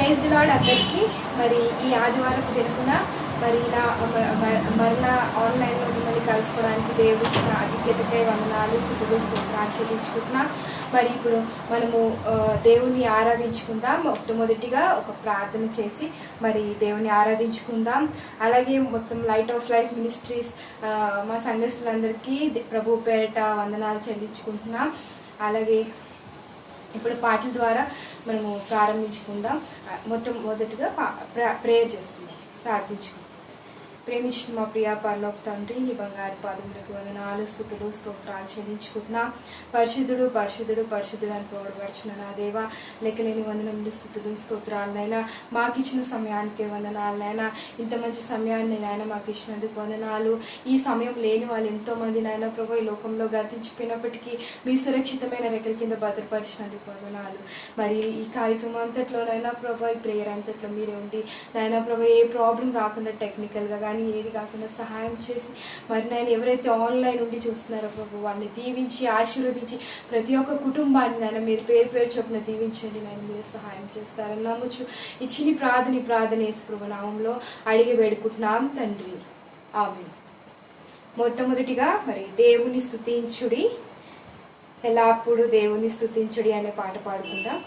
Praise the lord అందరికీ. మరి ఈ ఆదివారం దినమున మరి ఇలా మరలా ఆన్లైన్లో మిమ్మల్ని కలుసుకోవడానికి దేవుడు ఇచ్చిన ఆధిక్యతకై వందనాలు, స్తుతులు, స్తోత్రాలు చెల్లించుకుంటున్నాం. మరి ఇప్పుడు మనము దేవుని ఆరాధించుకుందాం. మొట్టమొదటిగా ఒక ప్రార్థన చేసి మరి దేవుని ఆరాధించుకుందాం. అలాగే మొత్తం లైట్ ఆఫ్ లైఫ్ మినిస్ట్రీస్ మా సంఘస్థులందరికీ ప్రభు పేరిట వందనాలు చెల్లించుకుంటున్నాం. అలాగే ఇప్పుడు పాటల ద్వారా మనము ప్రారంభించుకుందాం. మొట్టమొదటిగా ప్రేయర్ చేసుకుందాం, ప్రార్థించుకుందాం. ప్రేమించిన మా ప్రియా పరలోక తండ్రి, నీ బంగారు పాదములకు వందనాలు, స్తుతులు, స్తోత్రాలు చెల్లించుకుంటున్నాం. పరిశుద్ధుడు పరిశుద్ధుడు పరిశుద్ధుడు అని పోడపడుచున్న నా దేవ, లెక్కలేని వందనములు, స్థుతులు, స్తోత్రాలనైనా మాకు ఇచ్చిన సమయానికి వందనాలనైనా, ఇంత మంచి సమయాన్ని నాయన మాకు ఇచ్చినందుకు వందనాలు. ఈ సమయం లేని వాళ్ళు ఎంతో మంది నాయన ప్రభు ఈ లోకంలో గతించిపోయినప్పటికీ మీ సురక్షితమైన రెక్కల కింద భద్రపరిచినందుకు వందనాలు. మరి ఈ కార్యక్రమం అంతట్లోనైనా ప్రభు ఈ ప్రేయర్ అంతట్లో మీరే ఉండి నాయన ప్రభు ఏ ప్రాబ్లం రాకుండా టెక్నికల్గా కానీ ఏది కాకుండా సహాయం చేసి మరి నేను ఎవరైతే ఆన్లైన్ ఉండి చూస్తున్నారో ప్రభు వాళ్ళని దీవించి ఆశీర్వదించి ప్రతి ఒక్క కుటుంబాన్ని నాయన మీరు పేరు పేరు చొప్పున దీవించండి. నేను మీరు సహాయం చేస్తారని నమ్మచ్చు. ఇచ్చిన ప్రార్థన యేసు ప్రభు నామంలో అడిగి వేడుకుంటున్నాం తండ్రి, ఆమేన్. మొట్టమొదటిగా మరి దేవుని స్తుతించుడి, ఎల్లప్పుడూ దేవుని స్తుతించుడి అనే పాట పాడుకుందాం.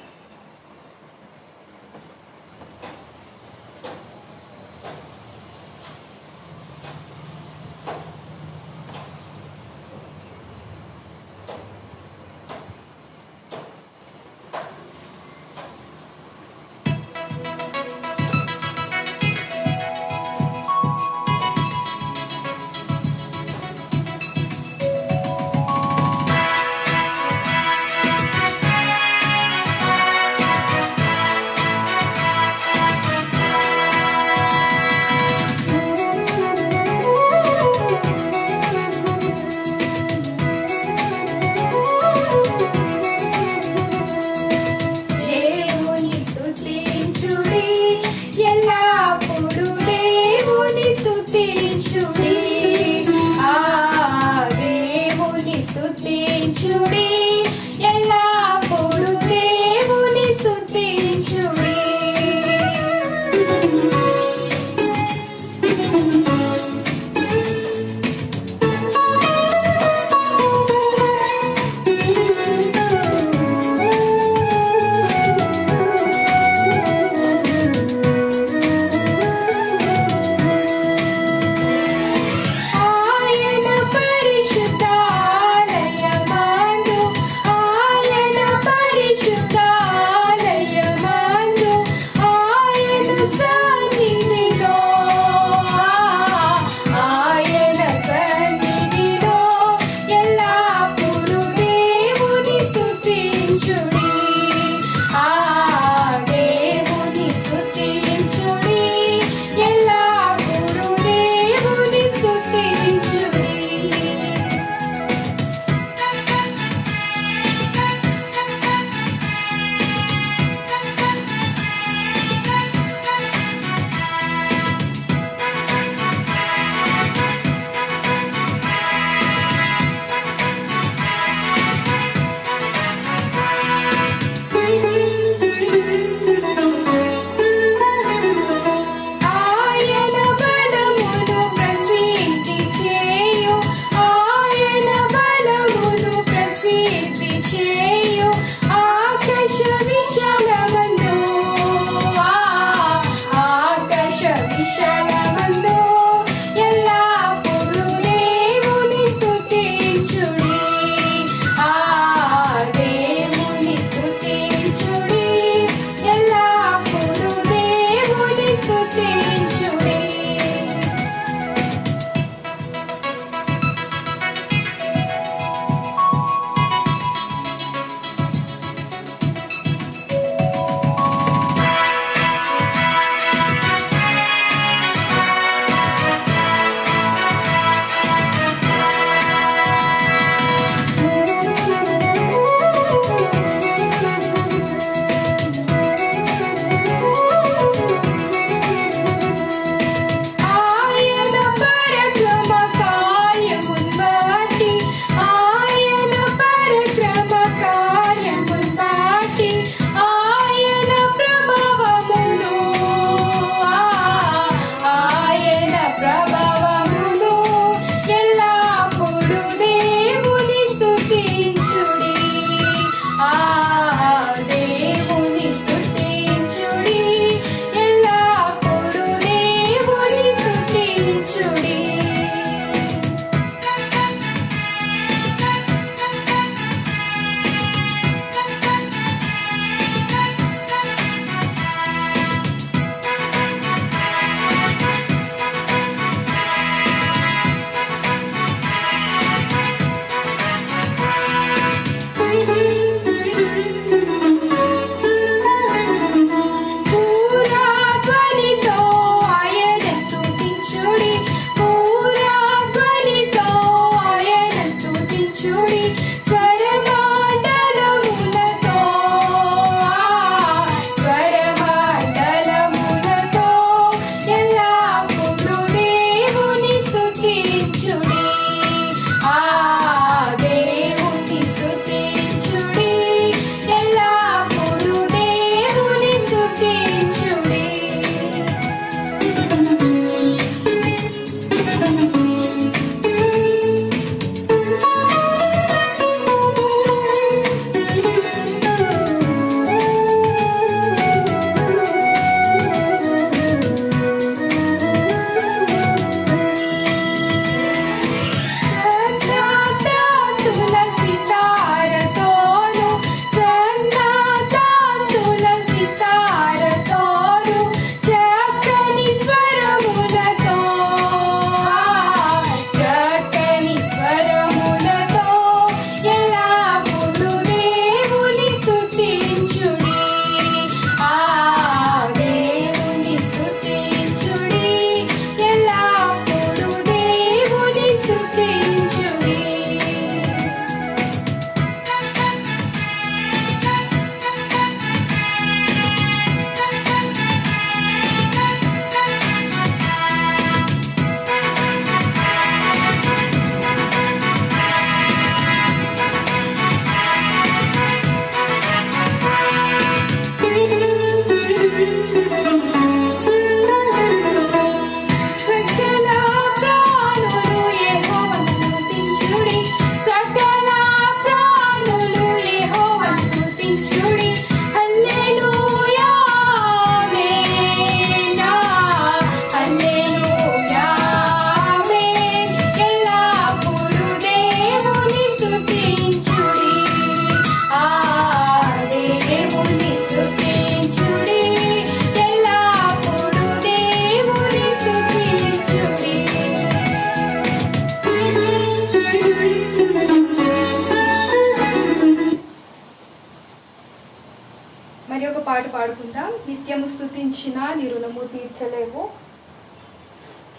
మరి ఒక పాట పాడుకుందాం. నిత్యము స్తుతించిన నీ రుణము తీర్చలేవు,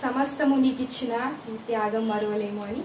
సమస్తము నీకు ఇచ్చిన నీ త్యాగం మరువలేము అని.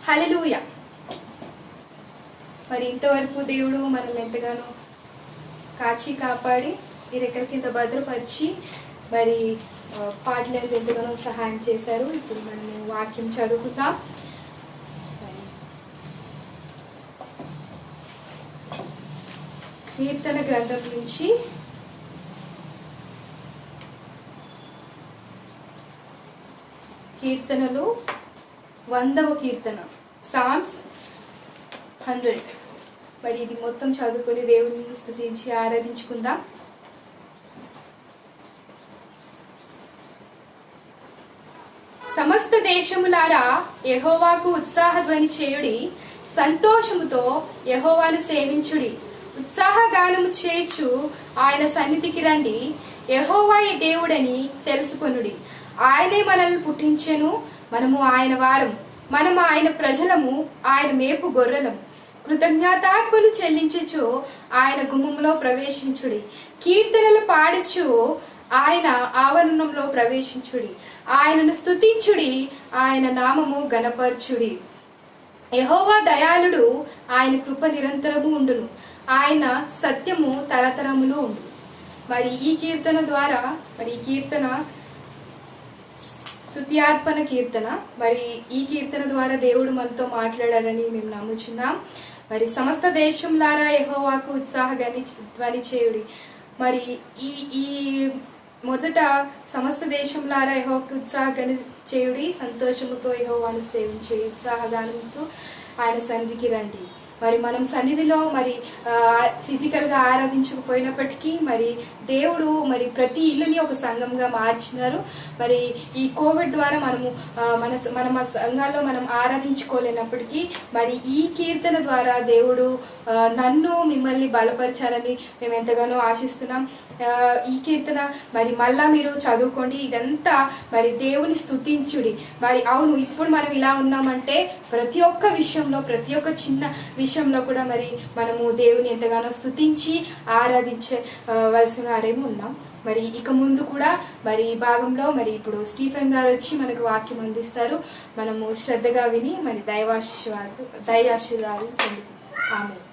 హల్లెలూయా. మరి ఇంతవరకు దేవుడు మనల్ని ఎంతగానో కాచి కాపాడి ఈ రెక్కల కింద భద్రపరిచి మరి పాటలు ఎంతగానో సహాయం చేశారు. ఇప్పుడు మనం వాక్యం చదువుకుందాం. కీర్తన గ్రంథం నుంచి కీర్తనలు 100వ కీర్తన, సామ్స్ 100. మరి ఇది మొత్తం చదువుకొని దేవుని స్తుతించి ఆరాధించుకుందాం. సమస్త దేశములారా యెహోవాకు ఉత్సాహధ్వని చేయుడి, సంతోషముతో యెహోవాను సేవించుడి. ఉత్సాహగానము చేయుచు ఆయన సన్నిధికి రండి. యెహోవాయే దేవుడని తెలుసుకొనుడి. ఆయనే మనల్ని పుట్టించెను, మనము ఆయన వారం, మనము ఆయన ప్రజలము, ఆయన మేపు గొర్రెలము. కృతజ్ఞతార్పణలు చెల్లించుచు ఆయన గుమ్మంలో ప్రవేశించుడి. కీర్తనలు పాడుచు ఆయన ఆవరణంలో ప్రవేశించుడి. ఆయనను స్తుతించుడి, ఆయన నామము గణపరచుడి. యెహోవా దయాళుడు, ఆయన కృప నిరంతరము ఉండును, ఆయన సత్యము తరతరములు ఉండు. మరి ఈ కీర్తన ద్వారా ఈ కీర్తన స్తుత్యార్పణ కీర్తన. మరి ఈ కీర్తన ద్వారా దేవుడు మనతో మాట్లాడారని మేము నమ్ముచున్నాం. మరి సమస్త దేశంలారా యెహోవాకు ధ్వని చేయుడి. మరి ఈ ఈ మొదట సమస్త దేశంలారా యెహోవాకు చేయుడి, సంతోషముతో యెహోవాను సేవించే ఉత్సాహగానంతో ఆయన సన్నిధికి రండి. మరి మనం సన్నిధిలో ఫిజికల్ గా ఆరాధించకపోయినప్పటికీ మరి దేవుడు ప్రతి ఇల్లుని ఒక సంఘంగా మార్చినారు. మరి ఈ కోవిడ్ ద్వారా మనం ఆ సంఘాల్లో మనం ఆరాధించుకోలేనప్పటికీ మరి ఈ కీర్తన ద్వారా దేవుడు నన్ను మిమ్మల్ని బలపరిచారని మేము ఎంతగానో ఆశిస్తున్నాం. ఈ కీర్తన మళ్ళా మీరు చదువుకోండి. ఇదంతా దేవుని స్తుతించుడి. అవును, ఇప్పుడు మనం ఇలా ఉన్నామంటే ప్రతి ఒక్క విషయంలో, ప్రతి ఒక్క చిన్న విషయంలో కూడా మనము దేవుని ఎంతగానో స్తుతించి ఆరాధించవలసిన వారేమో ఉన్నాం. ఇక ముందు కూడా ఈ భాగంలో ఇప్పుడు స్టీఫెన్ గారు వచ్చి మనకు వాక్యం అందిస్తారు. మనము శ్రద్ధగా విని దైవాశీర్వాదాలు పొందుకుంటాం. ఆమేన్.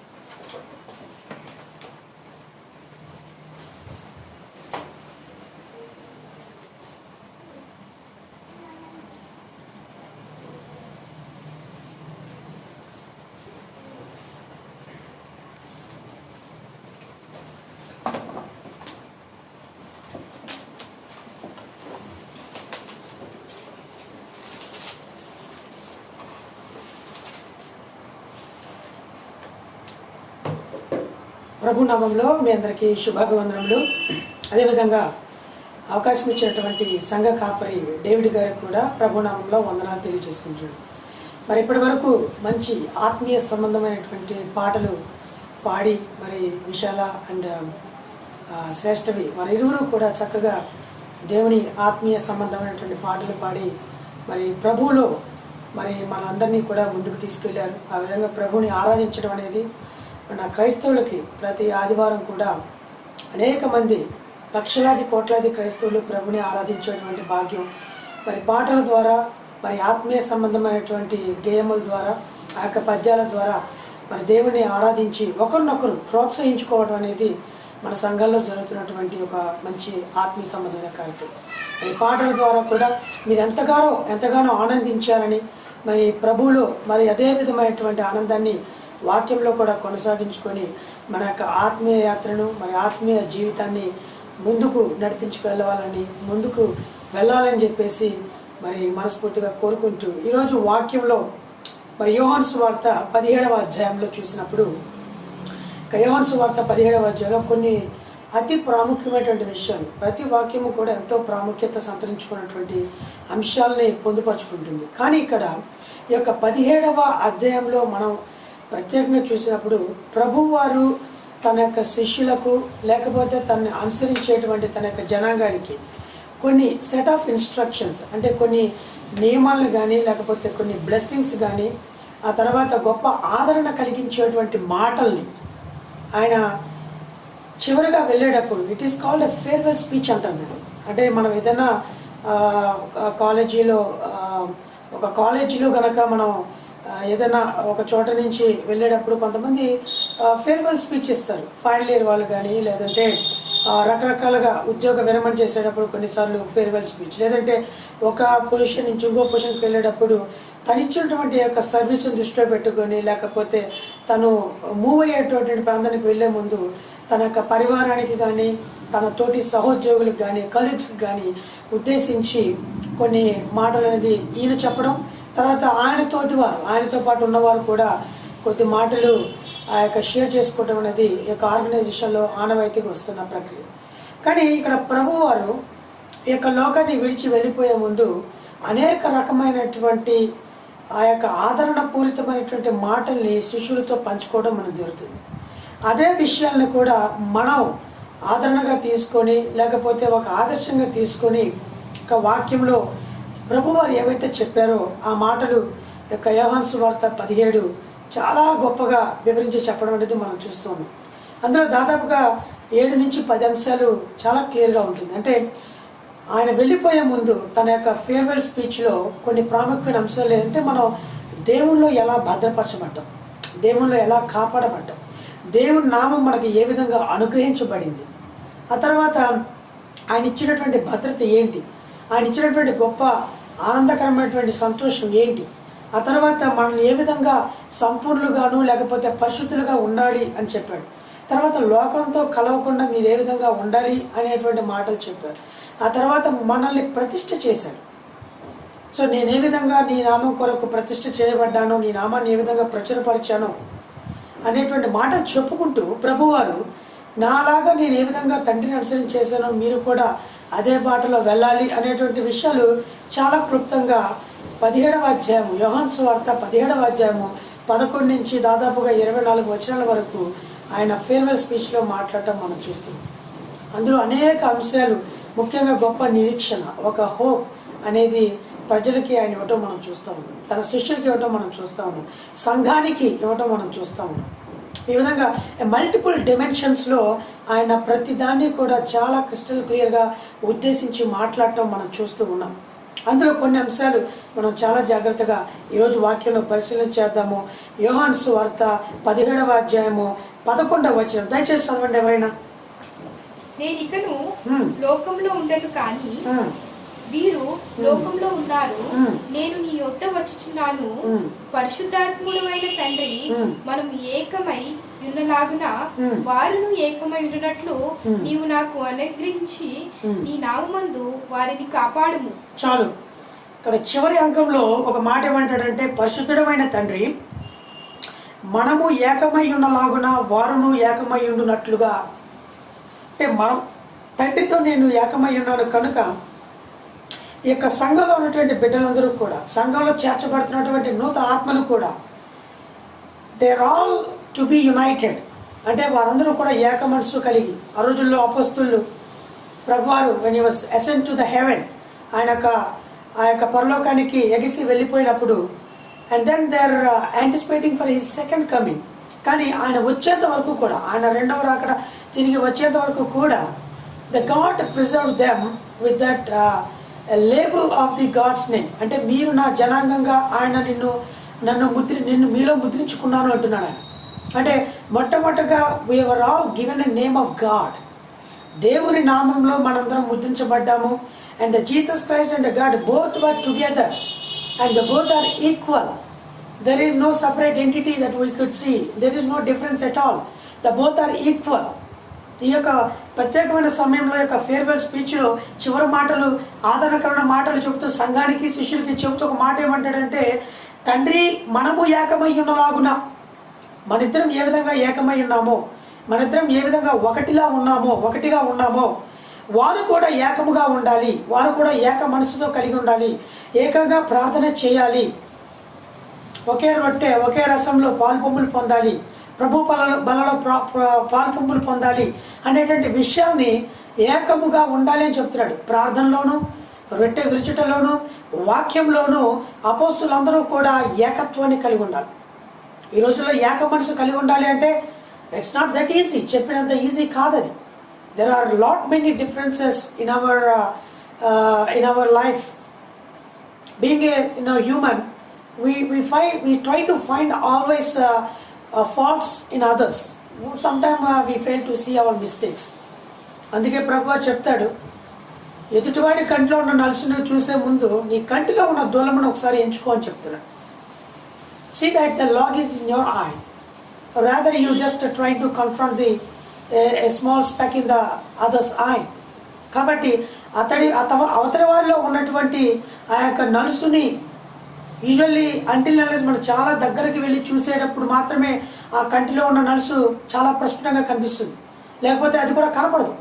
ప్రభు నామంలో మీ అందరికీ శుభాభివందనములు. అదేవిధంగా అవకాశం ఇచ్చినటువంటి సంఘ కాపరి డేవిడ్ గారికి కూడా ప్రభు నామంలో వందనాలు తెలియజేసుకుంటున్నాడు. ఇప్పటి వరకు మంచి ఆత్మీయ సంబంధమైనటువంటి పాటలు పాడి విశాల అండ్ శ్రేష్టవి ఇరువురు కూడా చక్కగా దేవుని ఆత్మీయ సంబంధమైనటువంటి పాటలు పాడి ప్రభువులో మనందరినీ కూడా ముందుకు తీసుకెళ్లారు. ఆ విధంగా ప్రభువుని ఆరాధించడం అనేది మన క్రైస్తవులకి ప్రతి ఆదివారం కూడా అనేక మంది లక్షలాది కోట్లాది క్రైస్తవులు ప్రభుని ఆరాధించేటువంటి భాగ్యం పాటల ద్వారా ఆత్మీయ సంబంధమైనటువంటి గేయముల ద్వారా ఆ యొక్క పద్యాల ద్వారా దేవుని ఆరాధించి ఒకరినొకరు ప్రోత్సహించుకోవడం అనేది మన సంఘంలో జరుగుతున్నటువంటి ఒక మంచి ఆత్మీయ సంబంధమైన కార్యక్రమం. పాటల ద్వారా కూడా మీరు ఎంతగానో ఆనందించారని ప్రభువులో అదే విధమైనటువంటి ఆనందాన్ని వాక్యంలో కూడా కొనసాగించుకొని మన యొక్క ఆత్మీయ యాత్రను ఆత్మీయ జీవితాన్ని ముందుకు నడిపించుకెళ్ళవాలని ముందుకు వెళ్ళాలని చెప్పేసి మనస్ఫూర్తిగా కోరుకుంటూ ఈరోజు వాక్యంలో యోహాను సువార్త 17వ అధ్యాయంలో చూసినప్పుడు యోహాను సువార్త 17వ అధ్యాయంలో కొన్ని అతి ప్రాముఖ్యమైనటువంటి విషయాలు, ప్రతి వాక్యము కూడా ఎంతో ప్రాముఖ్యత సంతరించుకున్నటువంటి అంశాలని పొందుపరుచుకుంటుంది. కానీ ఇక్కడ ఈ యొక్క 17వ అధ్యాయంలో మనం ప్రత్యేకంగా చూసినప్పుడు ప్రభువారు తన యొక్క శిష్యులకు లేకపోతే తనని అనుసరించేటువంటి తన యొక్క జనాంగానికి కొన్ని సెట్ ఆఫ్ ఇన్స్ట్రక్షన్స్, అంటే కొన్ని నియమాలను కానీ లేకపోతే కొన్ని బ్లెస్సింగ్స్ కానీ ఆ తర్వాత గొప్ప ఆదరణ కలిగించేటువంటి మాటల్ని ఆయన చివరిగా వెళ్ళేటప్పుడు it is called a farewell speech అంటుంది. అంటే మనం ఏదైనా కాలేజీలో ఒక కాలేజీలో కనుక మనం ఏదైనా ఒక చోట నుంచి వెళ్ళేటప్పుడు కొంతమంది ఫేర్వెల్ స్పీచ్ ఇస్తారు. ఫైనల్ ఇయర్ వాళ్ళు కానీ, లేదంటే రకరకాలుగా ఉద్యోగ విరమణ చేసేటప్పుడు కొన్నిసార్లు ఫేర్వెల్ స్పీచ్, లేదంటే ఒక పొజిషన్ నుంచి ఇంకో పొజిషన్కి వెళ్ళేటప్పుడు తను ఇచ్చినటువంటి యొక్క సర్వీస్ని దృష్టిలో పెట్టుకొని, లేకపోతే తను మూవ్ అయ్యేటటువంటి ప్రాంతానికి వెళ్లే ముందు తన యొక్క పరివారానికి కానీ, తన తోటి సహోద్యోగులకు కానీ, కలీగ్స్కి కానీ ఉద్దేశించి కొన్ని మాటలు అనేది ఈయన చెప్పడం, తర్వాత ఆయనతో పాటు ఉన్నవారు కూడా కొద్ది మాటలు ఆ యొక్క షేర్ చేసుకోవడం అనేది ఈ యొక్క ఆర్గనైజేషన్లో ఆనవాయితీకి వస్తున్న ప్రక్రియ. కానీ ఇక్కడ ప్రభువారు ఈ యొక్క లోకాన్ని విడిచి వెళ్ళిపోయే ముందు అనేక రకమైనటువంటి ఆ యొక్క ఆదరణ పూరితమైనటువంటి మాటల్ని శిష్యులతో పంచుకోవడం మనం జరుగుతుంది. అదే విషయాలను కూడా మనం ఆదరణగా తీసుకొని, లేకపోతే ఒక ఆదర్శంగా తీసుకొని ఒక వాక్యంలో ప్రభువారు ఏవైతే చెప్పారో ఆ మాటలు యొక్క యోహాను సువార్త 17 చాలా గొప్పగా వివరించి చెప్పడం అనేది మనం చూస్తున్నాం. అందులో దాదాపుగా 7 నుంచి 10 అంశాలు చాలా క్లియర్గా ఉంటుంది. అంటే ఆయన వెళ్ళిపోయే ముందు తన యొక్క ఫేర్వెల్ స్పీచ్లో కొన్ని ప్రాముఖ్యమైన అంశాలు ఏంటంటే, మనం దేవుల్లో ఎలా భద్రపరచబడ్డాం, దేవుల్లో ఎలా కాపాడబడ్డాం, దేవుని నామం మనకి ఏ విధంగా అనుగ్రహించబడింది, ఆ తర్వాత ఆయన ఇచ్చినటువంటి భద్రత ఏంటి, ఆయన ఇచ్చినటువంటి గొప్ప ఆనందకరమైనటువంటి సంతోషం ఏంటి, ఆ తర్వాత మనల్ని ఏ విధంగా సంపూర్ణులుగాను లేకపోతే పరిశుద్ధులుగా ఉండాలి అని చెప్పాడు. తర్వాత లోకంతో కలవకుండా మీరు ఏ విధంగా ఉండాలి అనేటువంటి మాటలు చెప్పారు. ఆ తర్వాత మనల్ని ప్రతిష్ఠ చేశాడు. సో నేను ఏ విధంగా నీ నామం కొరకు ప్రతిష్ఠ చేయబడ్డానో, నీ నామాన్ని ఏ విధంగా ప్రచురపరిచానో అనేటువంటి మాటలు చెప్పుకుంటూ ప్రభువారు నాలాగా నేను ఏ విధంగా తండ్రిని అనుసరించి చేశానో మీరు కూడా అదే బాటలో వెళ్ళాలి అనేటువంటి విషయాలు చాలా క్లుప్తంగా 17వ అధ్యాయము యోహాను సువార్త 17వ అధ్యాయము 11 నుంచి దాదాపుగా 24 వచనాల వరకు ఆయన ఫేర్వెల్ స్పీచ్లో మాట్లాడటం మనం చూస్తున్నాం. అందులో అనేక అంశాలు, ముఖ్యంగా గొప్ప నిరీక్షణ, ఒక హోప్ అనేది ప్రజలకి ఆయన ఇవ్వటం మనం చూస్తూ ఉన్నాం, తన శిష్యులకి ఇవ్వటం మనం చూస్తూ ఉన్నాం, సంఘానికి ఇవ్వటం మనం చూస్తూ ఉన్నాం. ఈ విధంగా మల్టిపుల్ డిమెన్షన్స్లో ఆయన ప్రతి దాన్ని కూడా చాలా క్రిస్టల్ క్లియర్గా ఉద్దేశించి మాట్లాడటం మనం చూస్తూ ఉన్నాం. అందులో కొన్ని అంశాలు మనం చాలా జాగ్రత్తగా ఈరోజు వాక్యంలో పరిశీలన చేద్దాము. యోహాను సువార్త 17వ అధ్యాయము 11వ వచనం దయచేసి చదవండి ఎవరైనా. నేను ఇకను లోకంలో ఉండను కానీ వీరు లోకంలో ఉన్నారు, నేను నీ యొద్ద వచ్చుచున్నాను. పరిశుద్ధాత్ముడైన తండ్రి మనం ఏకమై ఉన్నలాగున వారును ఏకమై ఉన్నట్లు నీవు నాకు అనుగ్రహించి నీ నామమందు వారిని కాపాడుము. చాలు. ఇక్కడ చివరి అంకంలో ఒక మాట ఏమంటాడంటే, పరిశుద్ధుడమైన తండ్రి మనము ఏకమై ఉన్నలాగున వారును ఏకమై ఉండునట్లుగా. అంటే మనం తండ్రితో నేను ఏకమై ఉన్నాను కనుక ఈ యొక్క సంఘంలో ఉన్నటువంటి బిడ్డలందరూ కూడా, సంఘంలో చేర్చబడుతున్నటువంటి నూతన ఆత్మలు కూడా they are all to be united. అంటే వారందరూ కూడా ఏక మనసు కలిగి, ఆ రోజుల్లో అపోస్తులు ప్రభువారు when he was ascend to the heaven, ఆ యొక్క పరలోకానికి ఎగిసి వెళ్ళిపోయినప్పుడు, and then they are anticipating for his second coming. కానీ ఆయన వచ్చేంత వరకు కూడా, ఆయన రెండవ రాకడ తిరిగి వచ్చేంత వరకు కూడా the God preserve them with that label of the God's name. అంటే మీరు నా జనాంగంగా ఆయన నిన్ను మీలో ముద్రించుకున్నాను అంటున్నాడు ఆయన. అంటే మొట్టమొదటిగా we were all given a name of God. దేవుని నామంలో మనందరం ముద్రించబడ్డాము. And the Jesus Christ and the God both were together and the both are equal. There is no separate entity that we could see. There is no difference at all. The both are equal. ఈ యొక్క ప్రత్యేకమైన సమయంలో యొక్క farewell స్పీచ్లో చివరి మాటలు, ఆదరణకరమైన మాటలు చెబుతూ సంఘానికి శిష్యులకి చెబుతూ ఒక మాట ఏమంటాడంటే, తండ్రి మనము ఏకమై ఉన్నలాగున, మనిద్దరం ఏ విధంగా ఏకమై ఉన్నామో, మనిద్దరం ఏ విధంగా ఒకటిగా ఉన్నామో వారు కూడా ఏకముగా ఉండాలి, వారు కూడా ఏక మనసుతో కలిగి ఉండాలి, ఏకంగా ప్రార్థన చేయాలి, ఒకే రొట్టె ఒకే రసంలో పాల్పొమ్ములు పొందాలి, ప్రభు బలలో పాల్పొమ్ములు పొందాలి అనేటువంటి విషయాన్ని ఏకముగా ఉండాలి అని చెప్తున్నాడు. ప్రార్థనలోను, రొట్టె విరుచుటలోను, వాక్యంలోను అపోస్తులందరూ కూడా ఏకత్వాన్ని కలిగి ఉండాలి. ఈ రోజుల్లో ఏక మనసు కలిగి ఉండాలి అంటే ఇట్స్ నాట్ దట్ ఈజీ. చెప్పినంత ఈజీ కాదు అది. There are lot many differences in our life. Being a human, we try to find always faults in others. Sometimes we fail to see our mistakes. అందుకే ప్రభువా చెప్తాడు, ఎదుటివాడి కంటిలో ఉన్న నలుసును చూసే ముందు నీ కంటిలో ఉన్న దూలమును ఒకసారి ఎంచుకో అని చెప్తున్నాడు. See that the log is in your eye. Rather you just trying to confront a small speck in the other's eye. కాబట్టి అవతలి వారిలో ఉన్నటువంటి ఆ యొక్క నలుసుని యూజువల్లీ అంటిల్ నలెస్ మనం చాలా దగ్గరికి వెళ్ళి చూసేటప్పుడు మాత్రమే ఆ కంటిలో ఉన్న నలుసు చాలా ప్రస్ఫుటంగా కనిపిస్తుంది, లేకపోతే అది కూడా కనపడదు.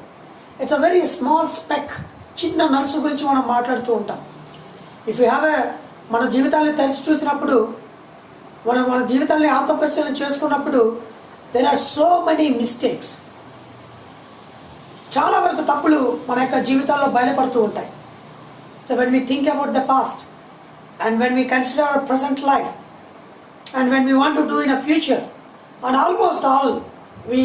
It's a very small spec. చిన్న నలుసు గురించి మనం మాట్లాడుతూ ఉంటాం. ఇఫ్ యూ హ్యావ్ మన జీవితాన్ని తెరిచి చూసినప్పుడు, మన జీవితాన్ని ఆత్మపరిశీలన చేసుకున్నప్పుడు there are so many mistakes. చాలా వరకు తప్పులు మన యొక్క జీవితాల్లో బయలుపడుతూ ఉంటాయి. So when we think about the past and when we consider our present life and when we want to do in a future, and almost all we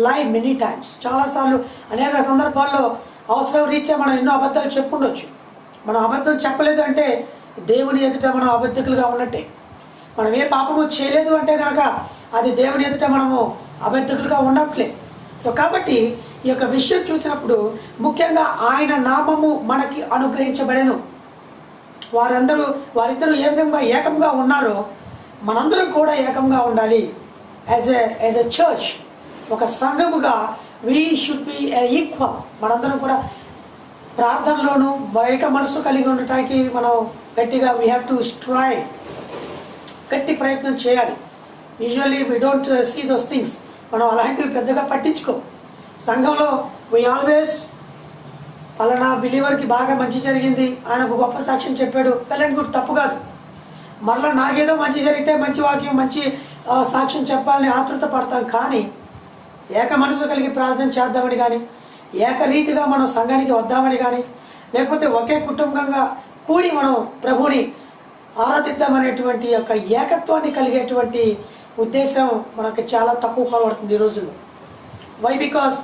lie many times. చాలా సార్లు అనేక సందర్భాల్లో అవసరం రీత్యా మనం ఎన్నో అబద్ధాలు చెప్పుండొచ్చు. మనం అబద్ధం చెప్పలేదు అంటే దేవుని ఎదుట మనం అబద్ధికులుగా ఉన్నట్టే. మనం ఏ పాపము చేయలేదు అంటే కనుక అది దేవుని ఎదుట మనము అబద్ధికులుగా ఉన్నట్లే. సో కాబట్టి ఈ యొక్క విషయం చూసినప్పుడు ముఖ్యంగా ఆయన నామము మనకి అనుగ్రహించబడెను. వారిద్దరూ ఏ విధంగా ఏకంగా ఉన్నారో మనందరం కూడా ఏకంగా ఉండాలి. యాజ్ ఎ చర్చ్, ఒక సంఘముగా వీ షుడ్ బి ఈక్వల్. మనందరం కూడా ప్రార్థనలోను ఏక మనసు కలిగి ఉండటానికి మనం గట్టిగా వీ హ్యావ్ టు స్ట్రైవ్, గట్టి ప్రయత్నం చేయాలి. Usually we don't see those things. మనం అలాంటివి పెద్దగా పట్టించుకో. సంఘంలో వీ ఆల్వేస్ పలానా బిలీవర్కి బాగా మంచి జరిగింది, ఆయన ఒక గొప్ప సాక్ష్యం చెప్పాడు, వెళ్ళండి గుడ్, తప్పు కాదు. మరలా నాకేదో మంచి జరిగితే మంచి వాక్యం మంచి సాక్ష్యం చెప్పాలని ఆతృత పడతాం. కానీ ఏక మనసు కలిగి ప్రార్థన చేద్దామని కానీ, ఏకరీతిగా మనం సంఘానికి వద్దామని కానీ, లేకపోతే ఒకే కుటుంబంగా కూడి మనం ప్రభుని ఆరాధిద్దామనేటువంటి యొక్క ఏకత్వాన్ని కలిగేటువంటి ఉద్దేశం మనకు చాలా తక్కువ కనబడుతుంది ఈ రోజుల్లో. వై? బికాస్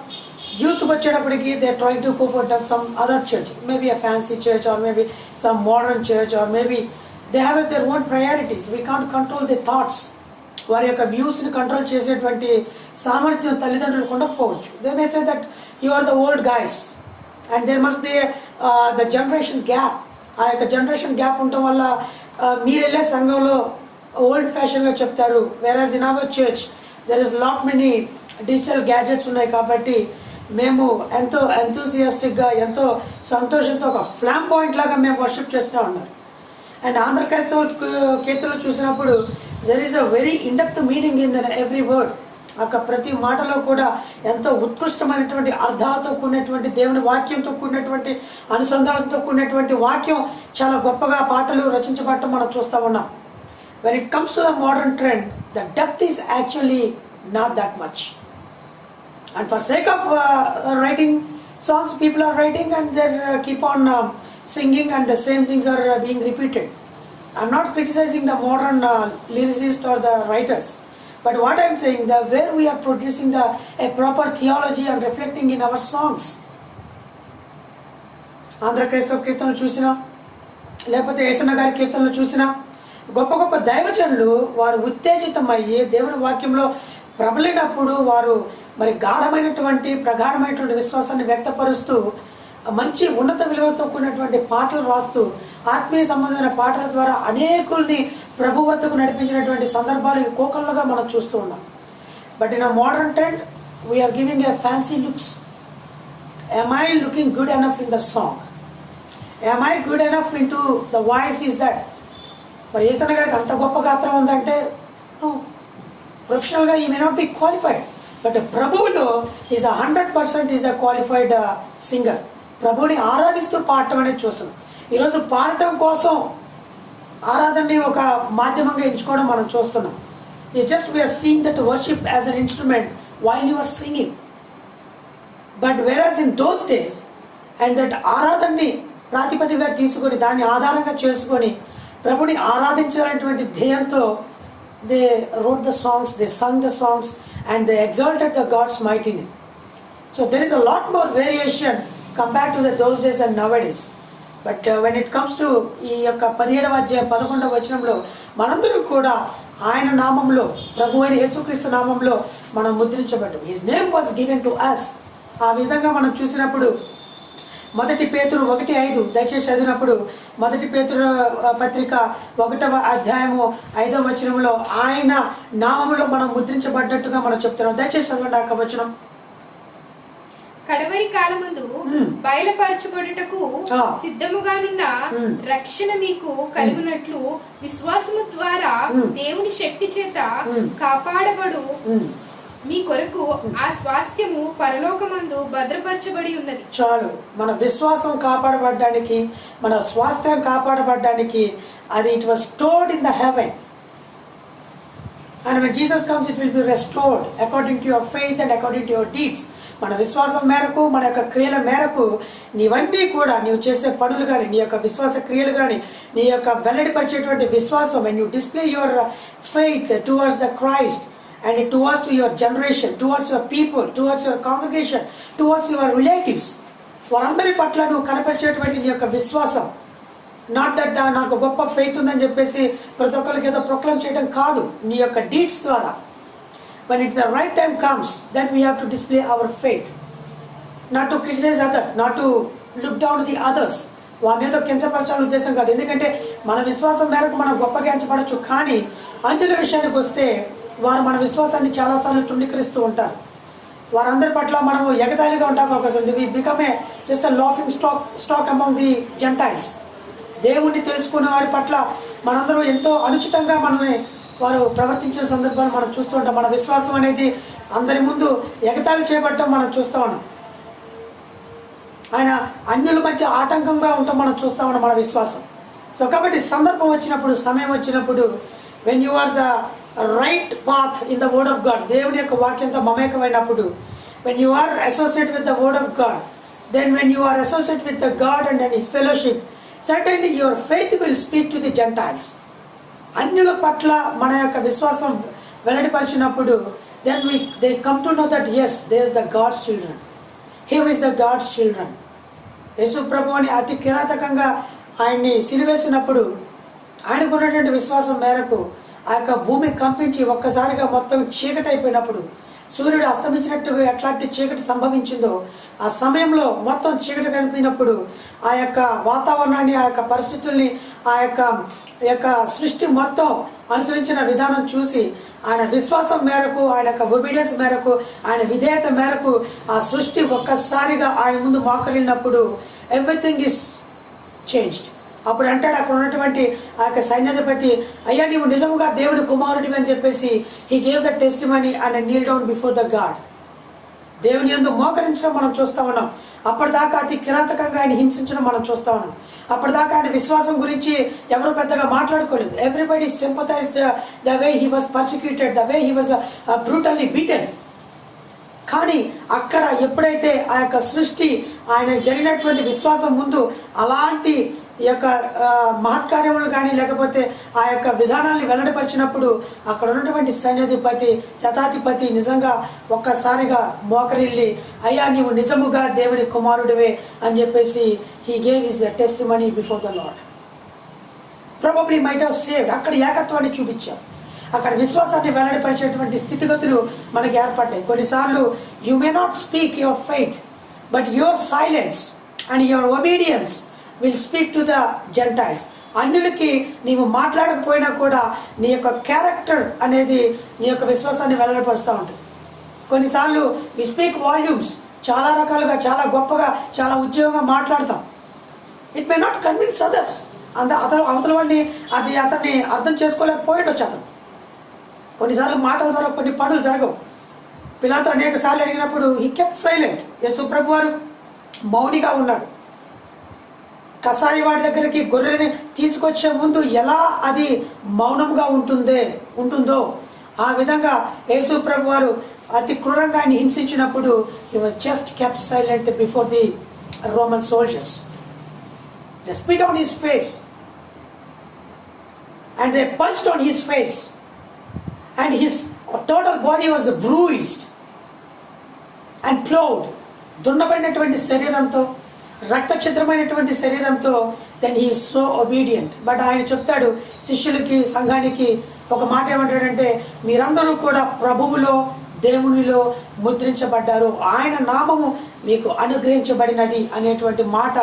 యూత్ వచ్చేటప్పటికి they trying to go for some other church, maybe a fancy church or maybe some modern church or maybe they have their own priorities. We can't control the thoughts. వారి యొక్క వ్యూస్ని control చేసేటువంటి సామర్థ్యం తల్లిదండ్రులకు ఉండకపోవచ్చు. They may say that you are the old guys and there must be the generation gap. ఆ యొక్క generation gap ఉండటం వల్ల మీరు వెళ్ళే సంఘంలో ఓల్డ్ ఫ్యాషన్గా చెప్తారు. వేరాజ్ in our church there is lot many digital gadgets ఉన్నాయి కాబట్టి మేము ఎంతో ఎంతూసియాస్టిక్గా ఎంతో సంతోషంతో ఒక ఫ్లామ్ పాయింట్ లాగా మేము వర్షిప్ చేస్తూ ఉన్నారు. అండ్ ఆంధ్ర క్రైస్తవ కీర్తనలు చూసినప్పుడు there is a very in-depth meaning in every word. అక్కడ ప్రతి మాటలో కూడా ఎంతో ఉత్కృష్టమైనటువంటి అర్థాలతో కూడినటువంటి దేవుని వాక్యంతో కూడినటువంటి అనుసంధానంతో కూడినటువంటి వాక్యం చాలా గొప్పగా పాటలు రచించబడటం మనం చూస్తూ ఉన్నాం. When it comes to the modern trend, the depth is actually not that much, and for sake of writing songs, people are writing and they keep on singing and the same things are being repeated. I'm not criticizing the modern lyricists or the writers, but what I'm saying that where we are producing a proper theology and reflecting in our songs. Andhra క్రైస్తవ కీర్తనలు చూసినా లేకపోతే ఏసన్న గారి కీర్తనలు చూసినా గొప్ప గొప్ప దైవజనులు వారు ఉత్తేజితమయ్యి దేవుని వాక్యంలో ప్రబలినప్పుడు వారు మరి ప్రగాఢమైనటువంటి విశ్వాసాన్ని వ్యక్తపరుస్తూ మంచి ఉన్నత విలువలతో కూడినటువంటి పాటలు రాస్తూ ఆత్మీయ సంబంధమైన పాటల ద్వారా అనేకుల్ని ప్రభు వద్దకు నడిపించినటువంటి సందర్భాలు ఈ కోకళ్ళుగా మనం చూస్తూ ఉన్నాం. But in a modern trend we are giving a fancy looks. am I looking good enough in the song? am I good enough into the voice? Is that మరి ఏసన్న గారికి అంత గొప్ప గాత్రం ఉందంటే ప్రొఫెషనల్గా ఈ may not be qualified, but ప్రభువులో is 100% is a qualified singer. ప్రభువుని ఆరాధిస్తూ పాడటం అనేది చూస్తున్నాం. ఈరోజు పాడటం కోసం ఆరాధనని ఒక మాధ్యమంగా ఎంచుకోవడం మనం చూస్తున్నాం. It's just we are seeing that worship as an instrument while you are singing. But whereas in those days and that ఆరాధనని ప్రాతిపదికగా తీసుకొని దాన్ని ఆధారంగా చేసుకొని ప్రభుని ఆరాధించాలనేటువంటి ధ్యేయంతో దే wrote the songs, they sung the songs and they exalted the God's mighty name. So there is a lot more variation compared to those days and nowadays. But when it comes to ఈ యొక్క 17వ అధ్యాయం 11వ వచనంలో మనందరం కూడా ఆయన నామంలో, ప్రభు అయిన యేసుక్రీస్తు నామంలో మనం ముద్రించబడ్డాం. His name was given to us. ఆ విధంగా మనం చూసినప్పుడు 1 పేతురు 1:5 దయచేసి చదివినప్పుడు 1 పేతురు పత్రిక 1వ అధ్యాయము 5వ వచనంలో ఆయన నామంలో మనం ముద్రించబడ్డట్టుగా మనం చెప్తున్నాం. దయచేసి చదవండి ఆ వచనం. కడవరి కాలమందు బయలుపరచబడుటకు సిద్ధముగానున్న రక్షణ మీకు కలుగునట్లు విశ్వాసము ద్వారా దేవుని శక్తి చేత కాపాడబడు మీ కొరకు ఆ స్వాస్థ్యము పరలోకమందు భద్రపరచబడి ఉన్నది. చాలు, మన విశ్వాసం కాపాడబడ్డానికి, మన స్వాస్థ్యం కాపాడబడ్డానికి అది it was stored in the haven. And when Jesus comes, it will be restored according to your faith and according to your deeds. మన విశ్వాసం మేరకు, మన యొక్క క్రియల మేరకు నీవన్నీ కూడా నీవు చేసే పనులు కానీ, నీ యొక్క విశ్వాస క్రియలు కానీ, నీ యొక్క వెల్లడిపరిచేటువంటి విశ్వాసం, when you display your faith towards the Christ and towards to your generation, towards your people, towards your congregation, towards your relatives, వారందరి పట్ల నువ్వు కనపరిచేటువంటి నీ యొక్క విశ్వాసం, నాట్ దట్ నాకు గొప్ప ఫెయిత్ ఉందని చెప్పేసి ప్రతి ఒక్కరికి ఏదో ప్రొక్లైమ్ చేయడం కాదు, నీ యొక్క డీడ్స్ ద్వారా. when it's the right time comes, then we have to display our faith, not to criticize others, not to look down to the others. వారిని ఏదో కించపరచాలని ఉద్దేశం కాదు. ఎందుకంటే మన విశ్వాసం మేరకు మనం గొప్పగా ఎంచబడచ్చు, కానీ అన్యుల విషయానికి వస్తే వారు మన విశ్వాసాన్ని చాలాసార్లు తృణీకరిస్తూ ఉంటారు. వారందరి పట్ల మనము ఎగతాళిగా ఉంటాం. అవకాశం we become a just a laughing stock among the gentiles. దేవుణ్ణి తెలుసుకునే వారి పట్ల మనందరం ఎంతో అనుచితంగా మనల్ని వారు ప్రవర్తించిన సందర్భాలు మనం చూస్తూ ఉంటాం. మన విశ్వాసం అనేది అందరి ముందు ఎగతాళి చేయబడటం మనం చూస్తూ ఉన్నాం. ఆయన అన్యుల మధ్య ఆటంకంగా ఉంటాం మనం చూస్తూ ఉన్నాం మన విశ్వాసం. సో కాబట్టి సందర్భం వచ్చినప్పుడు, సమయం వచ్చినప్పుడు, when you are the right path in the word of God, దేవుని యొక్క వాక్యంతో మమేకమైనప్పుడు, when you are associate with the word of God, then when you are associate with the God and his fellowship, certainly your faith will speak to the Gentiles. అన్యుల పట్ల మన యొక్క విశ్వాసం వెల్లడిపరిచినప్పుడు, then they come to know that yes, there is the God's children, here is the God's children. యేసు ప్రభువుని అతి కిరాతకంగా ఆయన్ని సిలువేసినప్పుడు ఆయనకు ఉన్నటువంటి విశ్వాసం మేరకు ఆ యొక్క భూమి కంపించి ఒక్కసారిగా మొత్తం చీకటి అయిపోయినప్పుడు, సూర్యుడు అస్తమించినట్టుగా ఎట్లాంటి చీకటి సంభవించిందో ఆ సమయంలో మొత్తం చీకటి కనిపినప్పుడు ఆ యొక్క వాతావరణాన్ని, ఆ యొక్క పరిస్థితుల్ని, ఆ యొక్క సృష్టి మొత్తం అనుసరించిన విధానం చూసి ఆయన విశ్వాసం మేరకు, ఆయన యొక్క ఒబీడియన్స్ మేరకు, ఆయన విధేయత మేరకు ఆ సృష్టి ఒక్కసారిగా ఆయన ముందు మోకరిల్లినప్పుడు ఎవ్రీథింగ్ ఈస్ చేంజ్డ్. అప్పుడు అంటాడు అక్కడ ఉన్నటువంటి ఆ యొక్క సైన్యాధిపతి, అయ్యా నీవు నిజముగా దేవుని కుమారుడివి అని చెప్పేసి he gave the testimony and Neel down before the God. దేవుని యందు మోకరించడం మనం చూస్తా ఉన్నాం. అప్పటిదాకా అతి కిరాతకంగా ఆయన హింసించడం మనం చూస్తా ఉన్నాం. అప్పటిదాకా ఆయన విశ్వాసం గురించి ఎవరు పెద్దగా మాట్లాడుకోలేదు. Everybody sympathized the way he was persecuted, the way he was brutally beaten. కానీ అక్కడ ఎప్పుడైతే ఆ యొక్క సృష్టి ఆయన జరిగినటువంటి విశ్వాసం ముందు అలాంటి ఈ యొక్క మహత్కార్యములు కానీ లేకపోతే ఆ యొక్క విధానాన్ని వెల్లడిపరిచినప్పుడు అక్కడ ఉన్నటువంటి సైన్యాధిపతి, శతాధిపతి నిజంగా ఒక్కసారిగా మోకరిల్లి, అయ్యా నీవు నిజముగా దేవుని కుమారుడివే అని చెప్పేసి he gave his testimony before the lord. Probably might have saved. అక్కడ ఏకత్వాన్ని చూపించాం. అక్కడ విశ్వాసాన్ని వెల్లడిపరిచేటువంటి స్థితిగతులు మనకి ఏర్పడ్డాయి. కొన్నిసార్లు you may not speak your faith, but your silence and your obedience will speak to the gentiles. అన్యులకి నీవు మాట్లాడకపోయినా కూడా నీ యొక్క క్యారెక్టర్ అనేది నీ యొక్క విశ్వాసాన్ని వెల్లడిపరుస్తూ ఉంటుంది. కొన్నిసార్లు వి స్పీక్ వాల్యూమ్స్, చాలా రకాలుగా, చాలా గొప్పగా, చాలా ఉద్యోగంగా మాట్లాడతాం. It may not convince others. అవతల వాడిని అతన్ని అర్థం చేసుకోలేకపోయిండొచ్చు అతను. కొన్నిసార్లు మాటల ద్వారా కొన్ని పనులు జరగవు. పిలాతో అనేక సార్లు అడిగినప్పుడు హీ కెప్ట్ సైలెంట్. యేసు ప్రభు వారు మౌనిగా ఉన్నాడు. కసాయి వాడి దగ్గరికి గొర్రెని తీసుకొచ్చే ముందు ఎలా అది మౌనంగా ఉంటుందో ఆ విధంగా యేసు ప్రభు వారు అతి క్రూరంగా ఆయన హింసించినప్పుడు he was just kept silent before the Roman soldiers. They spit on his face and they punched on his face and his total body was bruised and plowed. దున్నబడినటువంటి శరీరంతో రక్త చిత్రమైనటువంటి శరీరంతో then he so obedient. But ఆయన చెప్తాడు శిష్యులకి, సంఘానికి ఒక మాట ఏమంటాడంటే, మీరందరూ కూడా ప్రభువులో దేవునిలో ముద్రించబడ్డారు, ఆయన నామము మీకు అనుగ్రహించబడినది అనేటువంటి మాట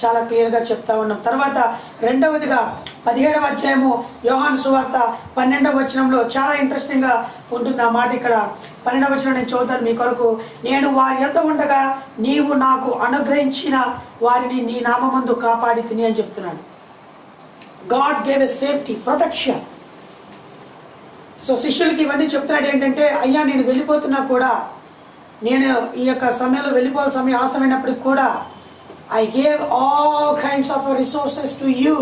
చాలా క్లియర్గా చెప్తా ఉన్నాం. తర్వాత రెండవదిగా 17వ అధ్యాయము యోహాను సువార్త 12వ వచనంలో చాలా ఇంట్రెస్టింగ్గా ఉంటుంది ఆ మాట. ఇక్కడ 12వ వచనం నేను చదువుతాను మీ కొరకు. నేను వారి యొద్ద ఉండగా నీవు నాకు అనుగ్రహించిన వారిని నీ నామమందు కాపాడి తిని అని చెప్తున్నాడు. గాడ్ గేవ్ ఎ సేఫ్టీ, ప్రొటెక్షన్. సో శిష్యులకి ఇవన్నీ చెప్తున్నాడు ఏంటంటే, అయ్యా నేను వెళ్ళిపోతున్నా కూడా, నేను ఈ యొక్క సమయంలో వెళ్ళిపోవాల్సిన సమయం ఆసమైనప్పటికి కూడా I gave all kinds of resources to you.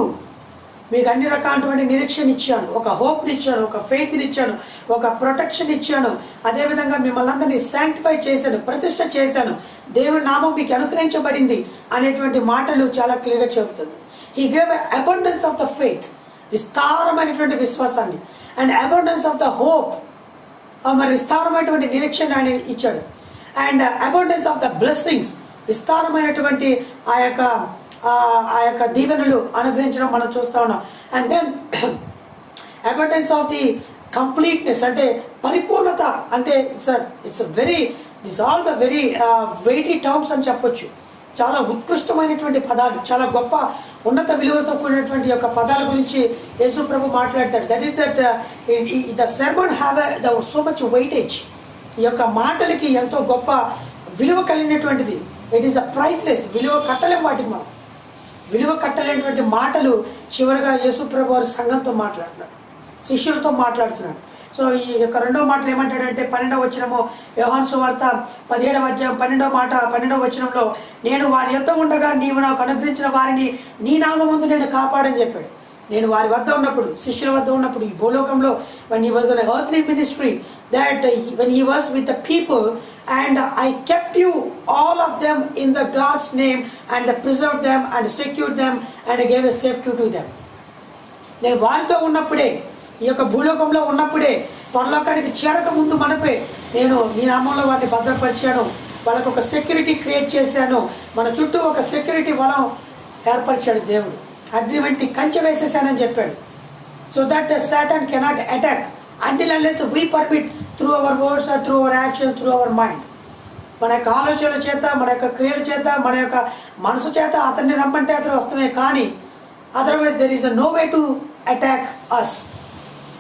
మీకు అన్ని రకాలటువంటి నిరీక్షణ ఇచ్చాను, ఒక హోప్ని ఇచ్చాను, ఒక ఫెయిత్ని ఇచ్చాను, ఒక ప్రొటెక్షన్ ఇచ్చాను. అదేవిధంగా మిమ్మల్ని అందరినీ శాంక్టిఫై చేశాను, ప్రతిష్ట చేశాను, దేవుని నామం మీకు అనుగ్రహించబడింది అనేటువంటి మాటలు చాలా క్లియర్గా చెబుతుంది. He gave abundance of the faith, విస్తారమైనటువంటి విశ్వాసాన్ని, and abundance of the hope, మరి విస్తారమైనటువంటి నిరీక్షణ ఆయన ఇచ్చాడు. And abundance of the blessings, విస్తారమైనటువంటి ఆ యొక్క దీవెనలు అనుగ్రహించడం మనం చూస్తా ఉన్నాం. And then abundance of the completeness, అంటే పరిపూర్ణత. అంటే it's very this all the very weighty terms అని చెప్పొచ్చు. చాలా ఉత్కృష్టమైనటువంటి పదాలు, చాలా గొప్ప ఉన్నత విలువతో కూడినటువంటి యొక్క పదాల గురించి యేసు ప్రభు మాట్లాడతాడు. That is that the sermon have so much weightage. ఈ యొక్క మాటలకి ఎంతో గొప్ప విలువ కలిగినటువంటిది. It is the priceless. విలువ కట్టలేం వాటికి, మనం విలువ కట్టలేనటువంటి మాటలు చివరిగా యేసు ప్రభు వారి సంఘంతో మాట్లాడుతున్నాడు, శిష్యులతో మాట్లాడుతున్నాడు. సో ఈ యొక్క రెండవ మాటలు ఏమంటాడంటే 12వ వచనము యోహాను సువార్త 17వ అధ్యాయం 12వ మాట 12వ వచనంలో, నేను వారి యొద్ద ఉండగా నీవు నాకు అనుగ్రహించిన వారిని నీ నామమందు నేను కాపాడని చెప్పాడు. నేను వారి వద్ద ఉన్నప్పుడు, శిష్యుల వద్ద ఉన్నప్పుడు, ఈ భూలోకంలో when he was in an earthly ministry, that when he was with the people, and I kept you all of them in the God's name and preserved them and secured them and gave a safety to them. నేను వారితో ఉన్నప్పుడే, ఈ యొక్క భూలోకంలో ఉన్నప్పుడే, పరలోకానికి చేరక ముందు మనపే నేను నీ నామంలో వారిని భద్రపరిచాను, వాళ్ళకు ఒక సెక్యూరిటీ క్రియేట్ చేశాను, మన చుట్టూ ఒక సెక్యూరిటీ వలం ఏర్పరిచాడు దేవుడు. అగ్రిమెంట్ కంచె వేసేసానని చెప్పాడు. So that the Satan cannot attack until unless we permit through our words or through our actions, through our mind. మన యొక్క ఆలోచనల చేత, మన యొక్క క్రియల చేత, మన యొక్క మనసు చేత అతన్ని రమ్మంటే అతను వస్తున్నాయి, కానీ otherwise there is no way to attack us.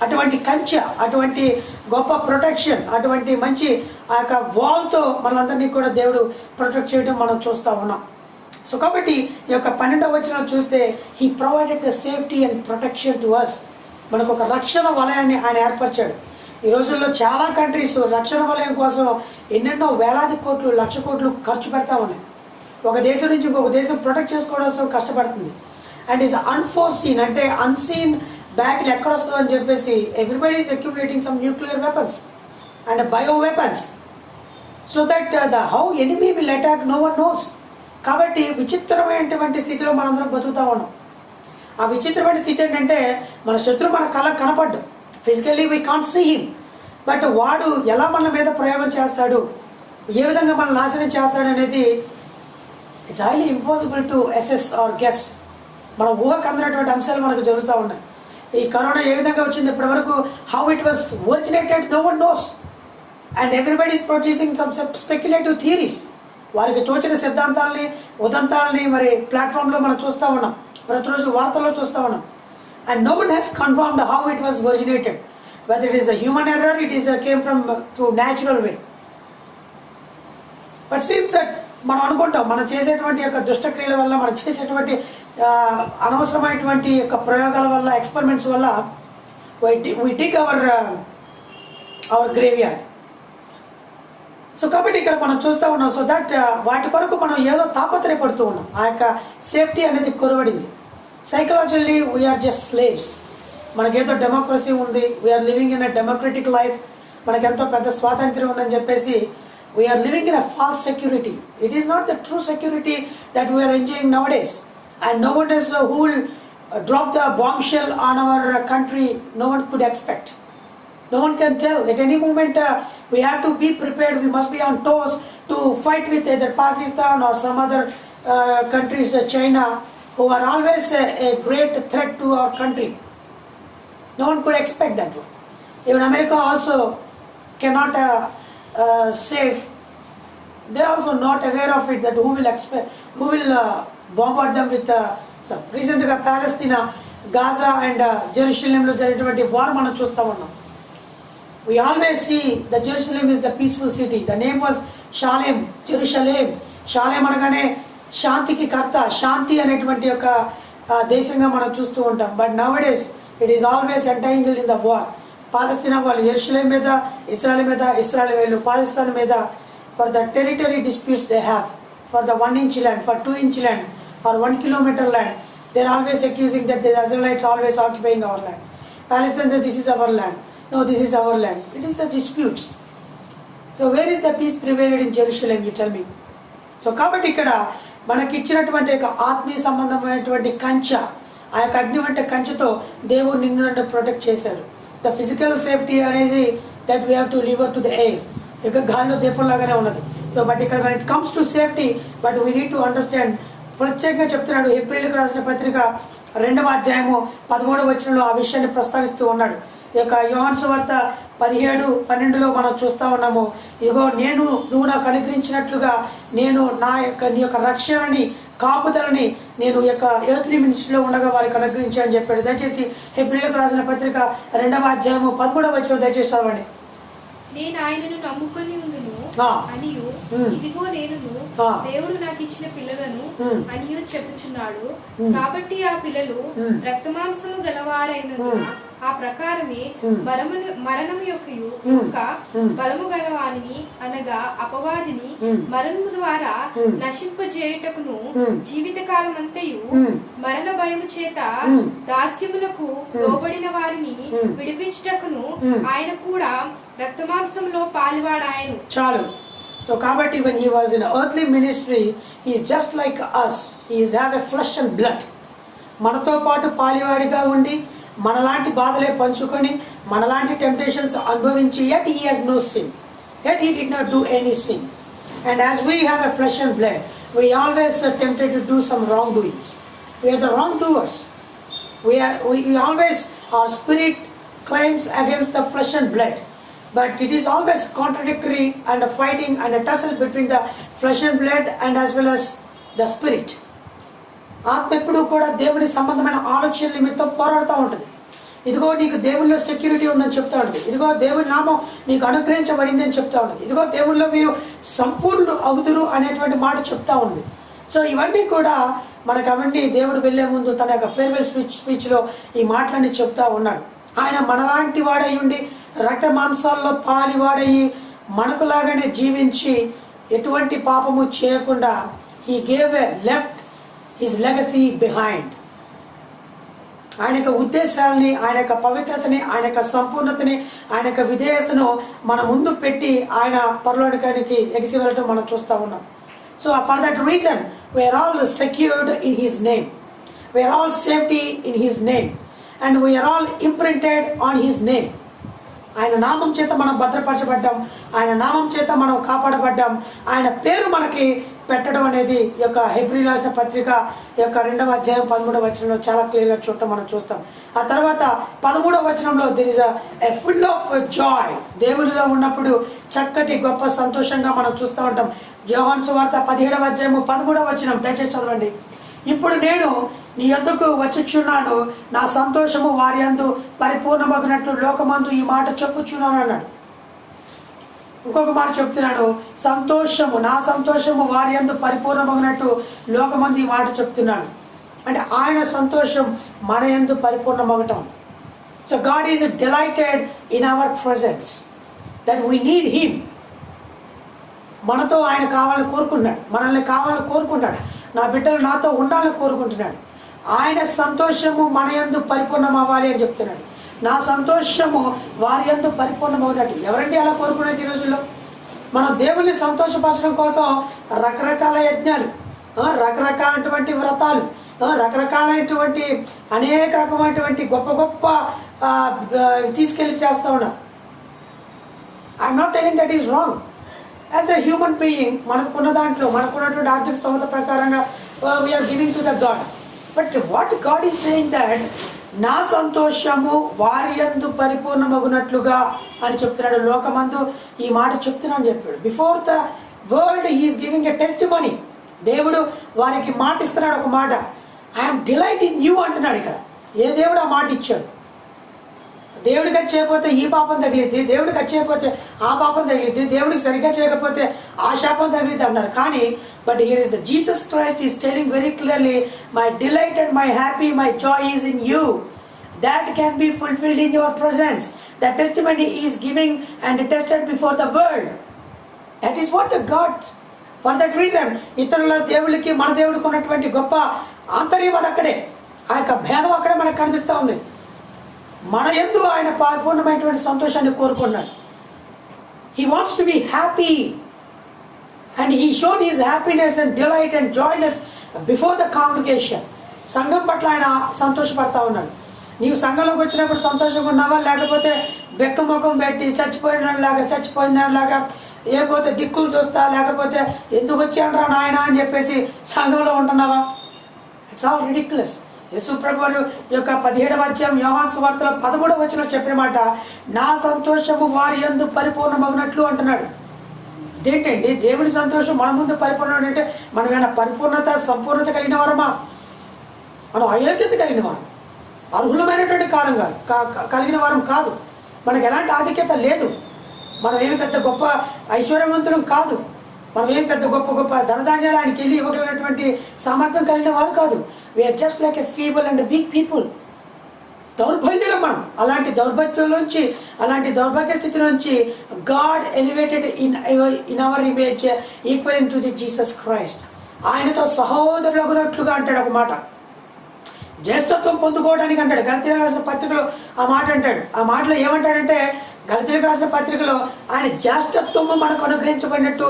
అటువంటి కంచె, అటువంటి గొప్ప ప్రొటెక్షన్, అటువంటి మంచి ఆ యొక్క వాల్తో మనందరినీ కూడా దేవుడు ప్రొటెక్ట్ చేయడం మనం చూస్తూ ఉన్నాం. సో కాబట్టి ఈ యొక్క 12వ వచనం చూస్తే, he provided the safety and protection to us. మనకు ఒక రక్షణ వలయాన్ని ఆయన ఏర్పరిచాడు. ఈ రోజుల్లో చాలా కంట్రీస్ రక్షణ వలయం కోసం ఎన్నెన్నో వేలాది కోట్లు, లక్ష కోట్లు ఖర్చు పెడతా ఉన్నాయి. ఒక దేశం నుంచి ఇంకొక దేశం ప్రొటెక్ట్ చేసుకోవడం కోసం కష్టపడుతుంది. అండ్ ఈజ్ అన్ఫోర్సీన్, అంటే అన్సీన్ బ్యాటిల్ ఎక్కడ వస్తుందో అని చెప్పేసి everybody is accumulating some nuclear weapons and bio weapons, so that the how enemy will attack no one knows. కాబట్టి విచిత్రమైనటువంటి స్థితిలో మనందరం బతుకుతా ఉన్నాం. ఆ విచిత్రమైన స్థితి ఏంటంటే, మన శత్రువు మన కళ కనపడ్డు, physically we can't see him, but వాడు ఎలా మన మీద ప్రయోగం చేస్తాడు, ఏ విధంగా మనం నాశనం చేస్తాడు అనేది it's highly impossible to assess or guess. మన ఊహకు అందనటువంటి అంశాలు మనకు జరుగుతూ ఉన్నాయి. ఈ కరోనా ఏ విధంగా వచ్చింది ఇప్పటి వరకు, how it was originated no one knows, and everybody is producing some speculative theories. వారికి తోచిన సిద్ధాంతాలని, ఉదంతాలని మరి ప్లాట్ఫామ్లో మనం చూస్తూ ఉన్నాం, ప్రతిరోజు వార్తల్లో చూస్తూ ఉన్నాం. And no one has confirmed how it was originated, whether it is a human error, it is came from through natural way. But seems that మనం అనుకుంటాం, మనం చేసేటువంటి యొక్క దుష్టక్రియల వల్ల, మనం చేసేటువంటి అనవసరమైనటువంటి యొక్క ప్రయోగాల వల్ల, ఎక్స్పెరిమెంట్స్ వల్ల we dig our graveyard. So కాబట్టి ఇక్కడ మనం చూస్తూ ఉన్నాం. సో దట్ వాటి కొరకు మనం ఏదో తాపత్రయపడుతూ ఉన్నాం. ఆ యొక్క సేఫ్టీ అనేది కొరవడింది. Psychologically we are just slaves. మనకేదో డెమోక్రసీ ఉంది, we are living in a democratic life, మనకెంతో పెద్ద స్వాతంత్ర్యం ఉందని చెప్పేసి we are living in a false security. It is not the true security that we are enjoying nowadays. And no one is who will drop the bomb shell on our country. No one could expect. No one can tell. At any moment, we have to be prepared. We must be on toes to fight with either Pakistan or some other countries, China, who are always a great threat to our country. No one could expect that one. Even America also cannot save. They are also not aware of it, that who will bombard them with some. Recently Palestine, Gaza and Jerusalem lo జరిగినటువంటి war మనం చూస్తా ఉన్నాం. We always see the Jerusalem is the peaceful city. The name was Shalem, Jerusalem. Shalem అనగానే శాంతికి కర్త, శాంతి అనేటువంటి ఒక దేశంగా మనం చూస్తూ ఉంటాం. But nowadays it is always entangled in the war. పాలస్తీనా వాళ్ళు యెరూషలేం మీద, ఇస్రాయల్ మీద, ఇస్రాయల్ వాళ్ళు పాలస్తీనా మీద, for the territory disputes they have, for the 1 inch land, for 2 inch land or 1 kilometer land, they are always accusing that the Israelites always occupying our land. Palestine says this is our land. No, this is our land. It is the disputes. So where is the peace prevailed in Jerusalem, you tell me? So కాబట్టి ఇక్కడ మనకి ఇచ్చినటువంటి ఒక ఆత్మీయ సంబంధమైనటువంటి కంచె, ఆ యొక్క అగ్ని వంటి కంచెతో దేవుడు నిన్ను నన్ను ప్రొటెక్ట్ చేశాడు. ద ఫిజికల్ సేఫ్టీ అనేది that we have to live to the air, ఇక గాల్లో దీపంలాగానే ఉన్నది. సో బట్ ఇక్కడ when it comes to safety, but we need to understand, ప్రత్యేకంగా చెప్తున్నాడు ఏప్రిల్కి రాసిన పత్రిక 2వ అధ్యాయము 13వ వచనంలో ఆ విషయాన్ని ప్రస్తావిస్తూ ఉన్నాడు. ఈ యొక్క యోహాను సువార్త 17:12లో మనం చూస్తా ఉన్నాము, ఇగో నువ్వు నాకు అనుగ్రహించినట్లుగా నేను నీ యొక్క రక్షణని, కాపుదలని నేను ఈ యొక్క ఎర్త్లీ మినిస్ట్రీలో ఉండగా వారికి అనుగ్రహించాలని చెప్పాడు. దయచేసి ఏప్రిల్కి రాసిన పత్రిక 2వ అధ్యాయము 13వ వచనం దయచేసి చదవండి. నేను ఆయనను నమ్ముకొని ఉండును అనియు, ఇదిగో నేను దేవుడు నాకు ఇచ్చిన పిల్లలను అనియు చెప్పుచున్నాడు. కాబట్టి ఆ పిల్లలు రక్తమాంసము గలవారైనందున ఆ ప్రకారమే మరణము యొక్క బలము గలవానిని, అనగా అపవాదిని మరణము ద్వారా నశింపజేయుటకును, జీవితకాలం అంతయు మరణ భయము చేత దాస్యములకు లోబడిన వారిని విడిపించుటకును ఆయన కూడా రక్తమాంసంలో పాలివాడాయను. చాలు. సో కాబట్టి when he was in earthly ministry, he is just like us. He is have a flesh and blood. మనతో పాటు పాలివాడిగా ఉండి మనలాంటి బాధలే పంచుకొని మనలాంటి టెంప్టేషన్స్ అనుభవించి, yet he has no sin, yet he did not do any sin. And as we have a flesh and blood, we always are tempted to do some wrongdoings. We are the wrongdoers. We always, our spirit claims against the flesh and blood, but it is always contradictory and a fighting and a tussle between the flesh and blood and as well as the spirit. ఆత్మ ఎప్పుడు కూడా దేవుని సంబంధమైన ఆలోచనల నిమిత్తం పోరాడుతూ ఉంటుంది. ఇదిగో నీకు దేవుల్లో సెక్యూరిటీ ఉందని చెప్తా ఉంటుంది, ఇదిగో దేవుని నామం నీకు అనుగ్రహించబడింది అని చెప్తా ఉంటుంది, ఇదిగో దేవుల్లో మీరు సంపూర్ణులు అవుతురు అనేటువంటి మాట చెప్తా ఉంది. సో ఇవన్నీ కూడా మనకు అవన్నీ దేవుడు వెళ్లే ముందు తన యొక్క ఫేర్వెల్ స్పీచ్లో ఈ మాటలన్నీ చెప్తా ఉన్నాడు. ఆయన మనలాంటి వాడై ఉండి రక్త మాంసాల్లో పాలివాడయి మనకులాగానే జీవించి ఎటువంటి పాపము చేయకుండా he gave a left his legacy behind. ఆయన యొక్క ఉద్దేశాలని, ఆయన యొక్క పవిత్రతని, ఆయన యొక్క సంపూర్ణతని, ఆయన యొక్క విధేయతను మన ముందు పెట్టి ఆయన పరలోకానికి ఎగిసి వెళ్ళటం మనం చూస్తూ ఉన్నాం. So for that reason we are all secured in his name, we are all safety in his name, and we are all imprinted on his name. ఆయన నామం చేత మనం భద్రపరచబడ్డాం, ఆయన నామం చేత మనం కాపాడబడ్డాం, ఆయన పేరు మనకి పెట్టడం అనేది ఈ యొక్క హెబ్రీ రాసిన పత్రిక యొక్క 2వ అధ్యాయం 13వ వచనంలో చాలా క్లియర్గా చూడటం మనం చూస్తాం. ఆ తర్వాత 13వ వచనంలో there is a full of joy. దేవుడిలో ఉన్నప్పుడు చక్కటి గొప్ప సంతోషంగా మనం చూస్తూ ఉంటాం. యోహాను సువార్త 17వ అధ్యాయము 13వ వచనం దయచేసి చదవండి. ఇప్పుడు నేను నీ యొద్దకు వచ్చుచున్నాను, నా సంతోషము వారి యందు పరిపూర్ణమగినట్లు లోకమందు ఈ మాట చెప్పుచున్నాను అన్నాడు. ఇంకొక మాట చెప్తున్నాడు, సంతోషము, నా సంతోషము వారి యందు పరిపూర్ణమగినట్టు లోకమందు ఈ మాట చెప్తున్నాడు. అంటే ఆయన సంతోషం మన యందు పరిపూర్ణమగటం. So God is delighted in our presence, that we need him. మనతో ఆయన కావాలని కోరుకున్నాడు, మనల్ని కావాలని కోరుకుంటాడు, నా బిడ్డలు నాతో ఉండాలని కోరుకుంటున్నాడు. ఆయన సంతోషము మన యందు పరిపూర్ణం అవ్వాలి అని చెప్తున్నాడు. నా సంతోషము వారి యందు పరిపూర్ణమవునట్టు. ఎవరండి అలా కోరుకునేది ఈ రోజుల్లో? మనం దేవుణ్ణి సంతోషపరచడం కోసం రకరకాల యజ్ఞాలు, రకరకాలైనటువంటి వ్రతాలు, రకరకాలైనటువంటి అనేక రకమైనటువంటి గొప్ప గొప్ప తీసుకెళ్ళి చేస్తూ ఉన్నారు. I'm not telling that is wrong. As a human being మనకున్న దాంట్లో మనకున్నటువంటి ఆర్థిక స్తోమత ప్రకారంగా we are giving to the God. But what God is saying that నా సంతోషము వారి యందు పరిపూర్ణమగునట్లుగా అని చెప్తున్నాడు. లోకమందు ఈ మాట చెప్తున్నాను చెప్పాడు. Before the world he is giving a testimony. దేవుడు వారికి మాట ఇస్తున్నాడు, ఒక మాట, ఐఎమ్ డిలైట్ ఇన్ యూ అంటున్నాడు. ఇక్కడ ఏ దేవుడు ఆ మాట ఇచ్చాడు? దేవుడికి అది చేయకపోతే ఈ పాపం తగిలిద్ది, దేవుడికి అది చేయకపోతే ఆ పాపం తగిలిద్ది, దేవుడికి సరిగ్గా చేయకపోతే ఆ శాపం తగిలిద్ది అన్నారు. కానీ but here is the Jesus Christ is telling very clearly, my delight and my happy, my Joy is in you. That can be fulfilled in your presence. That testimony is giving and tested before the world. That is what the God, for that reason, ఇతరుల దేవుడికి మన దేవుడికి ఉన్నటువంటి గొప్ప ఆంతర్యం అది అక్కడే. ఆ యొక్క భేదం అక్కడే మనకు కనిపిస్తూ ఉంది. మన యందు ఆయన పరిపూర్ణమైనటువంటి సంతోషాన్ని కోరుకున్నాడు. He wants to be happy. And he showed his happiness and delight and joyness before the congregation. సంఘం పట్ల ఆయన సంతోషపడతా ఉన్నాడు. నీవు సంఘంలోకి వచ్చినప్పుడు సంతోషంగా ఉన్నావా, లేకపోతే బెక్క ముఖం పెట్టి చచ్చిపోయినలాగా లేకపోతే దిక్కులు చూస్తా, లేకపోతే ఎందుకు వచ్చానరా నాయన అని చెప్పేసి సంఘంలో ఉంటున్నావా? It's all ridiculous. యేసు ప్రభువు యొక్క 17వ అధ్యాయం యోహాను సువార్తలో 13వ వచనంలో చెప్పిన మాట, నా సంతోషము వారి యందు పరిపూర్ణమగునట్లు అంటున్నాడు. ఇదేంటండి దేవుని సంతోషం మన ముందు పరిపూర్ణ అంటే మనం ఏమైనా పరిపూర్ణత సంపూర్ణత కలిగిన వారమా? మనం అయోగ్యత కలిగిన వారు, అర్హులమైనటువంటి కాలం కలిగిన వారం కాదు. మనకు ఎలాంటి ఆధిక్యత లేదు. మనం ఏమి పెద్ద గొప్ప ఐశ్వర్యవంతులం కాదు. మనం ఏం పెద్ద గొప్ప ధనధాన్యాలు ఆయనకి వెళ్ళి ఇవ్వగలిగినటువంటి సామర్థ్యం కలిగిన వారు కాదు. We are just like a feeble and weak people. దౌర్బల్యులు మనం. అలాంటి దౌర్భాగ్యంలోంచి, అలాంటి దౌర్భాగ్య స్థితి నుంచి God elevated in our image equaling to the Jesus Christ. ఆయనతో సహోదరులగునట్లుగా అంటాడు ఒక మాట. జ్యేష్ఠత్వం పొందుకోవడానికి అంటాడు. గలతీయులకు రాసిన పత్రికలో ఆ మాట అంటాడు. ఆ మాటలో ఏమంటాడంటే, గలతీయులకు రాసిన పత్రికలో ఆయన జ్యేష్ఠత్వము మనకు అనుగ్రహించబడినట్టు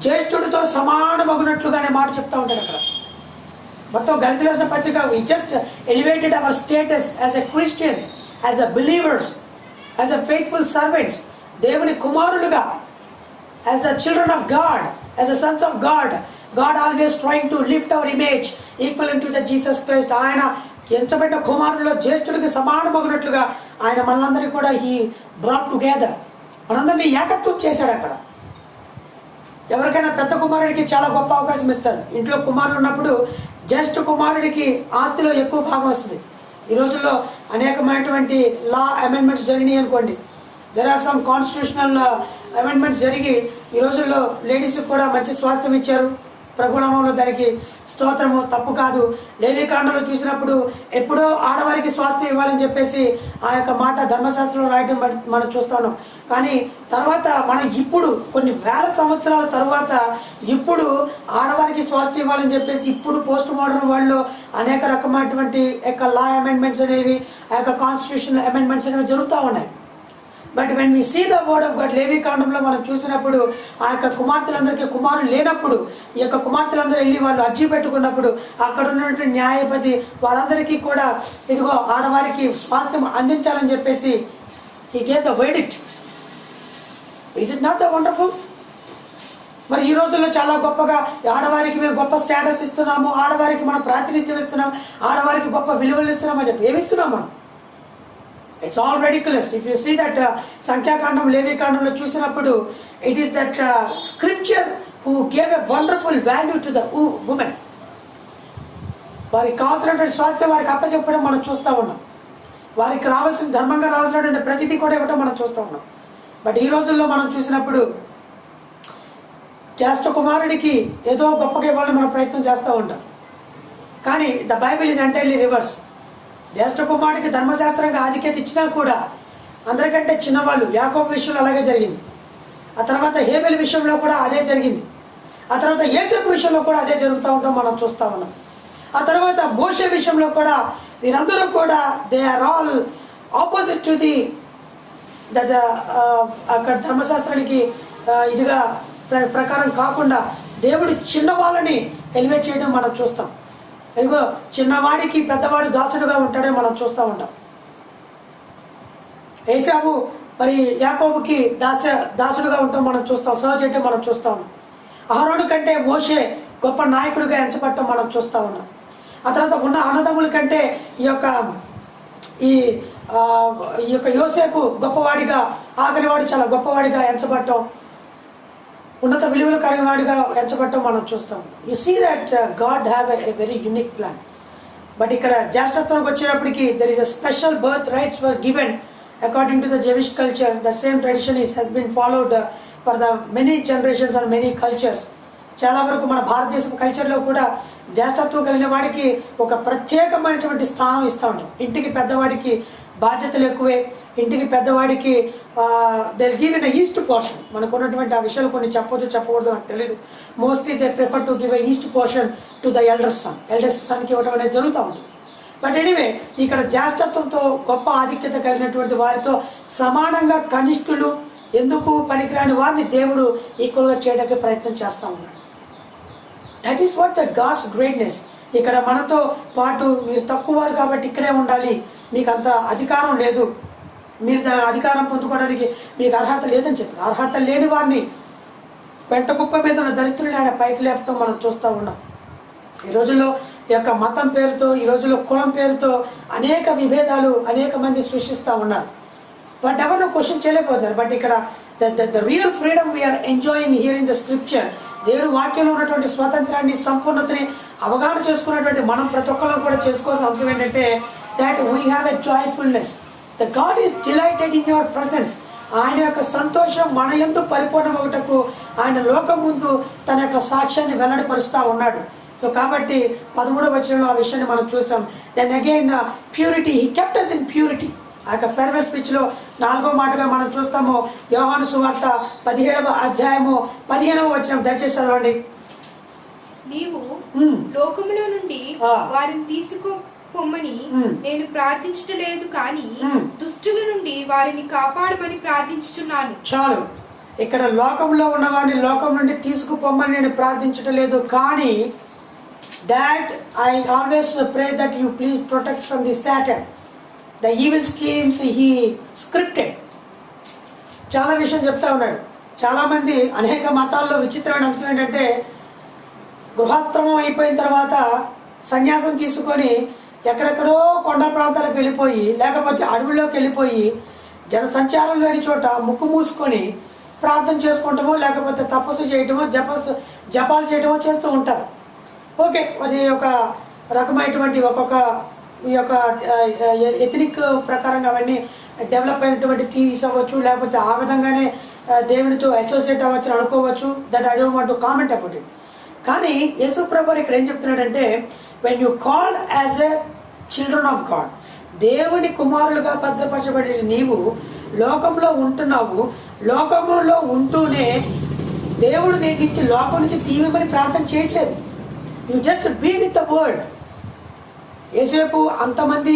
జ్యేష్ఠుడితో సమానమగునట్లుగా అనే మాట చెప్తా ఉంటాడు అక్కడ. మొత్తం గలతీయులకు రాసిన పత్రిక we just elevated our status as a Christians, as a believers, as a faithful servants, దేవుని కుమారులుగా, as the children of God, as the sons of God. God always trying to lift our image equivalent to the Jesus Christ. ఆయన ఎంచబడ్డ కుమారుల్లో జ్యేష్ఠుడికి సమానమగునట్లుగా ఆయన మనందరికీ కూడా he brought together. మనందరినీ ఏకత్వం చేశాడు అక్కడ. ఎవరికైనా పెద్ద కుమారుడికి చాలా గొప్ప అవకాశం ఇస్తారు. ఇంట్లో కుమారులు ఉన్నప్పుడు జ్యేష్ఠ కుమారుడికి ఆస్తిలో ఎక్కువ భాగం వస్తుంది. ఈ రోజుల్లో అనేకమైనటువంటి లా అమెండ్మెంట్స్ జరిగినాయి అనుకోండి. There are some constitutional amendments జరిగి ఈ రోజుల్లో లేడీస్కి కూడా మంచి స్వాస్థ్యం ఇచ్చారు. ప్రభునామంలో దానికి స్తోత్రము, తప్పు కాదు. లేవికాండంలో చూసినప్పుడు ఎప్పుడో ఆడవారికి స్వాస్థ్యం ఇవ్వాలని చెప్పేసి ఆ యొక్క మాట ధర్మశాస్త్రంలో రాయడం మనం చూస్తున్నాం. కానీ తర్వాత మనం ఇప్పుడు కొన్ని వేల సంవత్సరాల తర్వాత ఇప్పుడు ఆడవారికి స్వాస్థ్యం ఇవ్వాలని చెప్పేసి ఇప్పుడు పోస్ట్ మోడర్న్ వరల్డ్ లో అనేక రకమైనటువంటి యొక్క లా అమెండ్మెంట్స్ అనేవి, ఆ యొక్క కాన్స్టిట్యూషన్ అమెండ్మెంట్స్ అనేవి జరుగుతూ ఉన్నాయి. But when we see the word of God, లేవి కాండంలో మనం చూసినప్పుడు ఆ యొక్క కుమార్తెలందరికీ కుమారులు లేనప్పుడు ఈ యొక్క కుమార్తెలందరూ వెళ్ళి వాళ్ళు అర్జీ పెట్టుకున్నప్పుడు అక్కడ ఉన్నటువంటి న్యాయపతి వాళ్ళందరికీ కూడా ఇదిగో ఆడవారికి స్వాస్థ్యం అందించాలని చెప్పేసి he gave the verdict. Is it not the wonderful? మరి ఈ రోజుల్లో చాలా గొప్పగా ఆడవారికి మేము గొప్ప స్టేటస్ ఇస్తున్నాము, ఆడవారికి మనం ప్రాతినిధ్యం ఇస్తున్నాం, ఆడవారికి గొప్ప విలువలు ఇస్తున్నాం అని చెప్పి ఏమి ఇస్తున్నాం మనం? It's all ridiculous. If you see that సంఖ్యాకాండం, లేవికాండంలో చూసినప్పుడు it is that scripture who gave a wonderful value to the woman. వారికి కావాల్సినటువంటి స్వాస్థ్యం వారికి అప్పచెప్పడం మనం చూస్తూ ఉన్నాం. వారికి రావాల్సిన ధర్మంగా రావాల్సినటువంటి ప్రతిదీ కూడా ఇవ్వటం మనం చూస్తూ ఉన్నాం. బట్ ఈ రోజుల్లో మనం చూసినప్పుడు జ్యేష్ఠ కుమారుడికి ఏదో గొప్పగా ఇవ్వాలని మనం ప్రయత్నం చేస్తూ ఉంటాం. కానీ the Bible is entirely reverse. జ్యేష్ఠ కుమారుడికి ధర్మశాస్త్రంగా ఆధిక్యత ఇచ్చినా కూడా అందరికంటే చిన్నవాళ్ళు యాకోబు విషయంలో అలాగే జరిగింది. ఆ తర్వాత హేబెల్ విషయంలో కూడా అదే జరిగింది. ఆ తర్వాత యోసేపు విషయంలో కూడా అదే జరుగుతూ ఉంటాం మనం చూస్తూ ఉన్నాం. ఆ తర్వాత మోషే విషయంలో కూడా వీరందరూ కూడా they are all opposite to the that అక్కడ ధర్మశాస్త్రానికి ఇదిగా ప్రకారం కాకుండా దేవుడు చిన్న వాళ్ళని ఎలివేట్ చేయడం మనం చూస్తాం. ఇదిగో చిన్నవాడికి పెద్దవాడు దాసుడుగా ఉంటాడని మనం చూస్తూ ఉంటాం. ఏసావు మరి యాకోబుకి దాసుడుగా ఉంటాం మనం చూస్తాం, సర్వ్ చేయటం మనం చూస్తా ఉన్నాం. అహరోను కంటే మోషే గొప్ప నాయకుడిగా ఎంచబడటం మనం చూస్తా ఉన్నాం. ఆ తర్వాత ఉన్న అన్నదమ్ముల కంటే ఈ యొక్క యోసేపు గొప్పవాడిగా, ఆఖరివాడు చాలా గొప్పవాడిగా ఎంచబడటం, ఉన్నత విలువలు కలిగిన వాడిగా ఎంచబడటం మనం చూస్తాం. You see that God have a very unique plan. But ఇక్కడ జ్యేష్ఠత్వానికి వచ్చేటప్పటికి there is a special birth rights were given according to the Jewish culture. The same tradition has been followed for the many generations and many cultures. చాలా వరకు మన భారతదేశం కల్చర్లో కూడా జ్యేష్ఠత్వం కలిగిన వాడికి ఒక ప్రత్యేకమైనటువంటి స్థానం ఇస్తూ ఉంటాం. ఇంటికి పెద్దవాడికి బాధ్యతలు ఎక్కువే, ఇంటికి పెద్దవాడికి they give in east portion. మనకు ఉన్నటువంటి ఆ విషయాలు కొన్ని చెప్పొచ్చు చెప్పకూడదు నాకు తెలియదు. Mostly they prefer to give a east portion to the eldest సన్కి ఇవ్వడం అనేది జరుగుతూ ఉంటుంది. బట్ ఎనీవే ఇక్కడ జ్యేష్ఠత్వంతో గొప్ప ఆధిక్యత కలిగినటువంటి వారితో సమానంగా కనిష్ఠులు, ఎందుకు పనికిరాని వారిని దేవుడు ఈక్వల్గా చేయడానికి ప్రయత్నం చేస్తూ ఉన్నాడు. That is what the God's greatness. ఇక్కడ మనతో పాటు మీరు తక్కువ వారు కాబట్టి ఇక్కడే ఉండాలి, మీకు అంత అధికారం లేదు, మీరు అధికారం పొందుకోవడానికి మీకు అర్హత లేదని చెప్పి అర్హత లేని వారిని పెంట కుప్ప మీద ఉన్న దరిద్రుల్ని ఆయన పైకి లేపటం మనం చూస్తూ ఉన్నాం. ఈ రోజుల్లో ఈ యొక్క మతం పేరుతో, ఈ రోజుల్లో కులం పేరుతో అనేక విభేదాలు అనేక మంది సృష్టిస్తూ ఉన్నారు. బట్ ఎవరు క్వశ్చన్ చేయలేకపోతున్నారు. బట్ ఇక్కడ the real freedom we are enjoying here in the scripture. దేవుడు వాక్యంలో ఉన్నటువంటి స్వాతంత్రాన్ని, సంపూర్ణతని అవగాహన చేసుకున్నటువంటి మనం ప్రతి ఒక్కరు కూడా చేసుకోవాల్సిన అంశం ఏంటంటే that we have a joyfulness. The God is delighted in your presence. ఆయన యొక్క సంతోషం మన యందు పరిపూర్ణమగుటకు ఆయన లోకం ముందు తన యొక్క సాక్ష్యాన్ని వెల్లడిపరుస్తూ ఉన్నాడు. సో కాబట్టి 13వ వచనంలో ఆ విషయాన్ని మనం చూసాం. Then again purity, he kept us in purity. ఆ యొక్క ఫేర్వెల్ స్పీచ్ లో 4వ మాటగా మనం చూస్తాము యోహాను సువార్త 17వ అధ్యాయము 15వ వచనం. దయచేసి చదవండి. నీవు లోకములో నుండి వారిని తీసుకుపోమ్మని నేను ప్రార్థించలేదు, కానీ దుష్టుల నుండి వారిని కాపాడమని ప్రార్థించుచున్నాను. చాలు. ఇక్కడ లోకంలో ఉన్న వారిని లోకం నుండి తీసుకుపోమ్మని నేను ప్రార్థించలేదు, కానీ that I always pray that you please protect from the Satan. The evil schemes he scripted. చాలా విషయం చెప్తా ఉన్నాడు. చాలా మంది అనేక మతాల్లో విచిత్రమైన అంశం ఏంటంటే గృహస్థమం అయిపోయిన తర్వాత సన్యాసం తీసుకొని ఎక్కడెక్కడో కొండ ప్రాంతాలకు వెళ్ళిపోయి, లేకపోతే అడవుల్లోకి వెళ్ళిపోయి జనసంచారం లేని చోట ముక్కు మూసుకొని ప్రార్థన చేసుకుంటామో, లేకపోతే తపస్సు చేయటమో, జపాలు చేయటమో చేస్తూ ఉంటారు. ఓకే, అది ఒక రకమైనటువంటి ఈ యొక్క ఎథనిక్ ప్రకారంగా అవన్నీ డెవలప్ అయినటువంటి థీరీస్ అవ్వచ్చు, లేకపోతే ఆ విధంగానే దేవునితో అసోసియేట్ అవ్వచ్చు అనుకోవచ్చు. That I don't want to comment about it. కానీ యేసు ప్రభువు ఇక్కడ ఏం చెప్తున్నాడంటే when you called as a children of God, దేవుని కుమారులుగా భద్రపరచబడిన నీవు లోకంలో ఉంటున్నావు. లోకంలో ఉంటూనే దేవుడు నేను నుంచి లోకం నుంచి తీయమని ప్రార్థన చేయట్లేదు. You just be with the world. ఏసేపు అంతమంది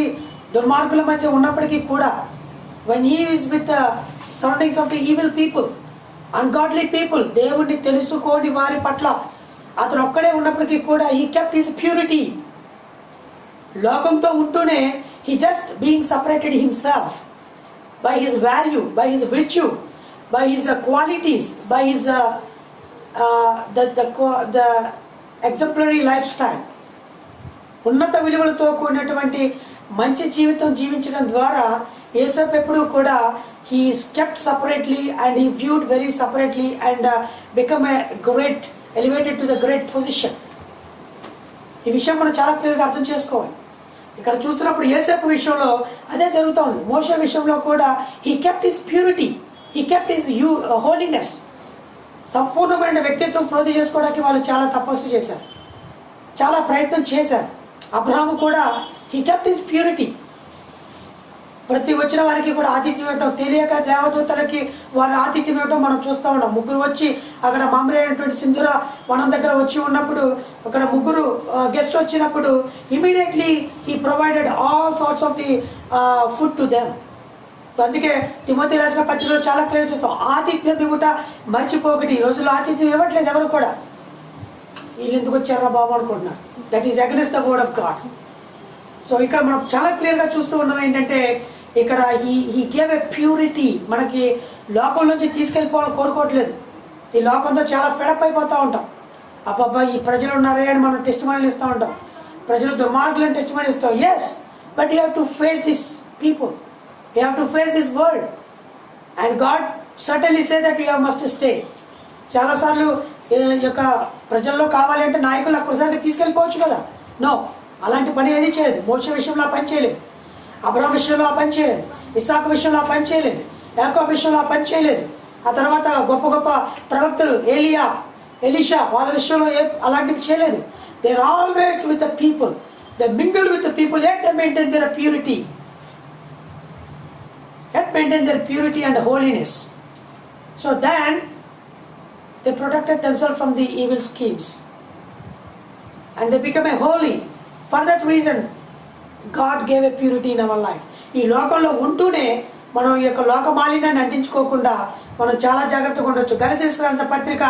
దుర్మార్గుల మధ్య ఉన్నప్పటికీ కూడా when he is with the surroundings of the evil people, ungodly people, దేవుణ్ణి తెలుసుకోని వారి పట్ల అతను ఒక్కడే ఉన్నప్పటికీ కూడా he kept his purity. లోకంతో ఉంటూనే he just being separated himself by his value, by his virtue, by his qualities, by his the exemplary lifestyle. ఉన్నత విలువలతో కూడినటువంటి మంచి జీవితం జీవించడం ద్వారా యేసప్ ఎప్పుడు కూడా he is kept separately and he viewed very separately and become a great, elevated to the great position. ఈ విషయం మనం చాలా క్లియర్గా అర్థం చేసుకోవాలి. ఇక్కడ చూస్తున్నప్పుడు యేసప్ విషయంలో అదే జరుగుతూ ఉంది. మోషే విషయంలో కూడా he kept his purity, he kept his holiness. సంపూర్ణమైన వ్యక్తిత్వం ప్రోధి చేసుకోవడానికి వాళ్ళు చాలా తపస్సు చేశారు, చాలా ప్రయత్నం చేశారు. అబ్రహాము కూడా he kept his purity. ప్రతి వచ్చిన వారికి కూడా ఆతిథ్యం ఇవ్వటం, తెలియక దేవదూతలకి వారి ఆతిథ్యం ఇవ్వటం మనం చూస్తూ ఉన్నాం. ముగ్గురు వచ్చి అక్కడ మమ్రే అయినటువంటి సింధుర వనం దగ్గర వచ్చి ఉన్నప్పుడు, అక్కడ ముగ్గురు గెస్ట్ వచ్చినప్పుడు immediately he provided all sorts of the food to them. అందుకే తిమోతి రాసిన పత్రికలో చాలా క్లియర్ చూస్తాం, ఆతిథ్యం ఇవ్వట మర్చిపోకటి. ఈ రోజుల్లో ఆతిథ్యం ఇవ్వట్లేదు ఎవరు కూడా. వీళ్ళు ఎందుకు వచ్చారా బాబు అనుకుంటున్నారు. That is against the word of God. So ఇక్కడ మనం చాలా క్లియర్గా చూస్తూ ఉన్నాం ఏంటంటే ఇక్కడ హీ గేవ్ ఎ ప్యూరిటీ. మనకి లోకం నుంచి తీసుకెళ్ళిపోవాలని కోరుకోవట్లేదు. ఈ లోకంతో చాలా ఫెడప్ అయిపోతూ ఉంటాం. అబ్బాబ్బా ఈ ప్రజలు ఉన్నారే అని మనం టెస్ట్ మనీలు ఇస్తూ ఉంటాం. ప్రజలు దుర్మార్గులను టెస్ట్ మనీ ఇస్తాం. Yes, but you have to face this people, you have to face this world, and God certainly say that you must stay. చాలాసార్లు ఈ యొక్క ప్రజల్లో కావాలి అంటే నాయకులు ఒక్కసారి తీసుకెళ్ళిపోవచ్చు కదా. నో, అలాంటి పని ఏది చేయలేదు. మోషే విషయంలో ఆ పని చేయలేదు, అబ్రహాం విషయంలో ఆ పని చేయలేదు, ఇస్సాకు విషయంలో ఆ పని చేయలేదు, యాకోబు విషయంలో ఆ పని చేయలేదు. ఆ తర్వాత గొప్ప గొప్ప ప్రవక్తలు ఏలియా, ఎలీషా వాళ్ళ విషయంలో అలాంటివి చేయలేదు. They are always with the people, they mingle with the people, yet they maintain their purity, yet maintain their purity and holiness. So then they protected themselves from the evil schemes and they became a holy. For that reason God gave a purity in our life. ఈ లోకంలో ఉంటూనే మనం ఈ యొక్క లోక మాలిన్యాన్ని అంటించుకోకుండా మనం చాలా జాగ్రత్తగా ఉండొచ్చు. గలతీయులకు రాసిన పత్రిక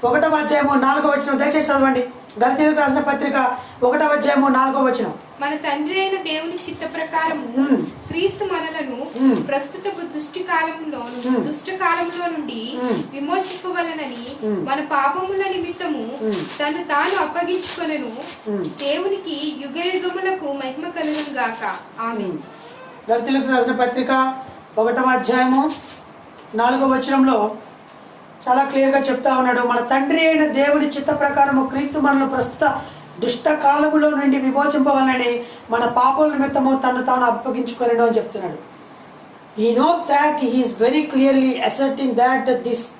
1వ అధ్యాయము 4వ వచనం దయచేసి చదవండి. గలతీయులకు రాసిన పత్రిక 1వ అధ్యాయము 4వ వచనం. మన తండ్రి అయిన దేవుని చిత్త ప్రకారము క్రీస్తు మనలను ప్రస్తుత దుష్ట కాలంలో నుండి విమోచింపవలనని మన పాపముల నిమిత్తము తను తాను అప్పగించుకొనెను. దేవునికి యుగ యుగములకు మహిమ కలుగును గాక. ఆమేన్. గలతీయులకు రాసిన పత్రిక 1వ అధ్యాయము 4వ వచనంలో చాలా క్లియర్గా చెప్తా ఉన్నాడు. మన తండ్రి అయిన దేవుని చిత్త ప్రకారము క్రీస్తు మనల్ని ప్రస్తుత దుష్ట కాలములో నుండి విమోచింపవాలని మన పాపల నిమిత్తము తను తాను అప్పగించుకొనెను అని చెప్తున్నాడు. He knows that he is very clearly asserting that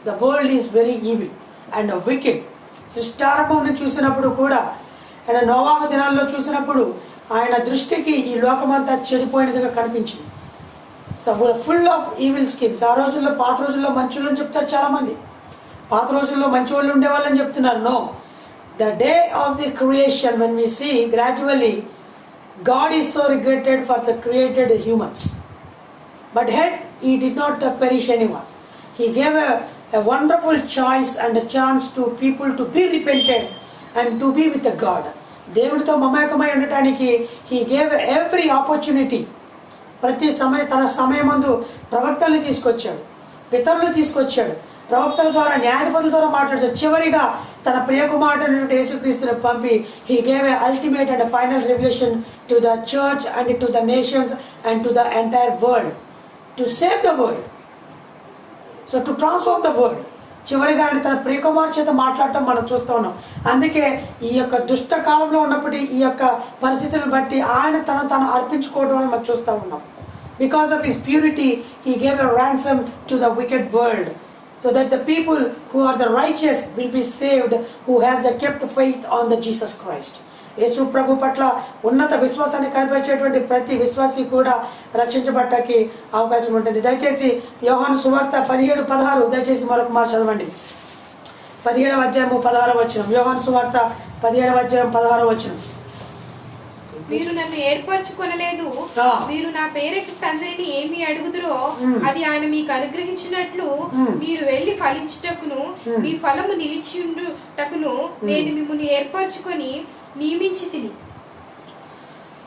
the world is very evil and wicked. సృష్టారంభం చూసినప్పుడు కూడా, ఆయన నోవాహు దినాల్లో చూసినప్పుడు ఆయన దృష్టికి ఈ లోకమంతా చెడిపోయినదిగా కనిపించింది. So full of evil schemes. ఆ రోజుల్లో, పాత రోజుల్లో మంచి వాళ్ళని చెప్తారు చాలా మంది. పాత రోజుల్లో మంచి వాళ్ళు ఉండేవాళ్ళని చెప్తున్నారు. No, the day of the creation, when we see gradually God is so regretted for the created humans, but yet he did not perish anyone. He gave a wonderful choice and a chance to people to be repentant and to be with the God. దేవుడితో మమేకమై ఉండటానికి he gave every opportunity. ప్రతి తన సమయమందు ప్రవక్తల్ని తీసుకొచ్చాడు, పితరులు తీసుకొచ్చాడు, ప్రవక్తల ద్వారా, న్యాయాధిపతుల ద్వారా మాట్లాడారు. చివరిగా తన ప్రియకుమారుడైనటువంటి యేసుక్రీస్తుని పంపి he gave a ultimate and a final revelation to the church and to the nations and to the entire world, to save the world, so to transform the world. చివరిగా ఆయన తన ప్రియకుమారు చేత మాట్లాడటం మనం చూస్తూ ఉన్నాం. అందుకే ఈ యొక్క దుష్ట కాలంలో ఉన్నప్పటి ఈ యొక్క పరిస్థితులను బట్టి ఆయన తను అర్పించుకోవడం అని మనం చూస్తూ ఉన్నాం. Because of his purity, he gave a ransom to the wicked world, so that the people who are the righteous will be saved, who has the kept faith on the Jesus Christ. యేసు ప్రభు పట్ల ఉన్నత విశ్వాసాన్ని కనపరిచేటువంటి ప్రతి విశ్వాసి కూడా రక్షించబట్టకి అవకాశం ఉంటుంది. దయచేసి యోహాను సువార్త 17:16 దయచేసి మరొక మారు చదవండి. 17వ అధ్యాయము 16వ వచనం. యోహాను సువార్త 17వ అధ్యాయం 16వ వచనం. మీరు నన్ను ఏర్పరచుకొనలేదు, మీరు నా పేరిట తండ్రిని ఏమి అడుగుదురో అది ఆయన మీకు అనుగ్రహించినట్లు మీరు వెళ్లి ఫలించుటకును మీ ఫలము నిలిచియుండుటకును నేను మిమ్మల్ని ఏర్పరచుకొని నియమించి తిని.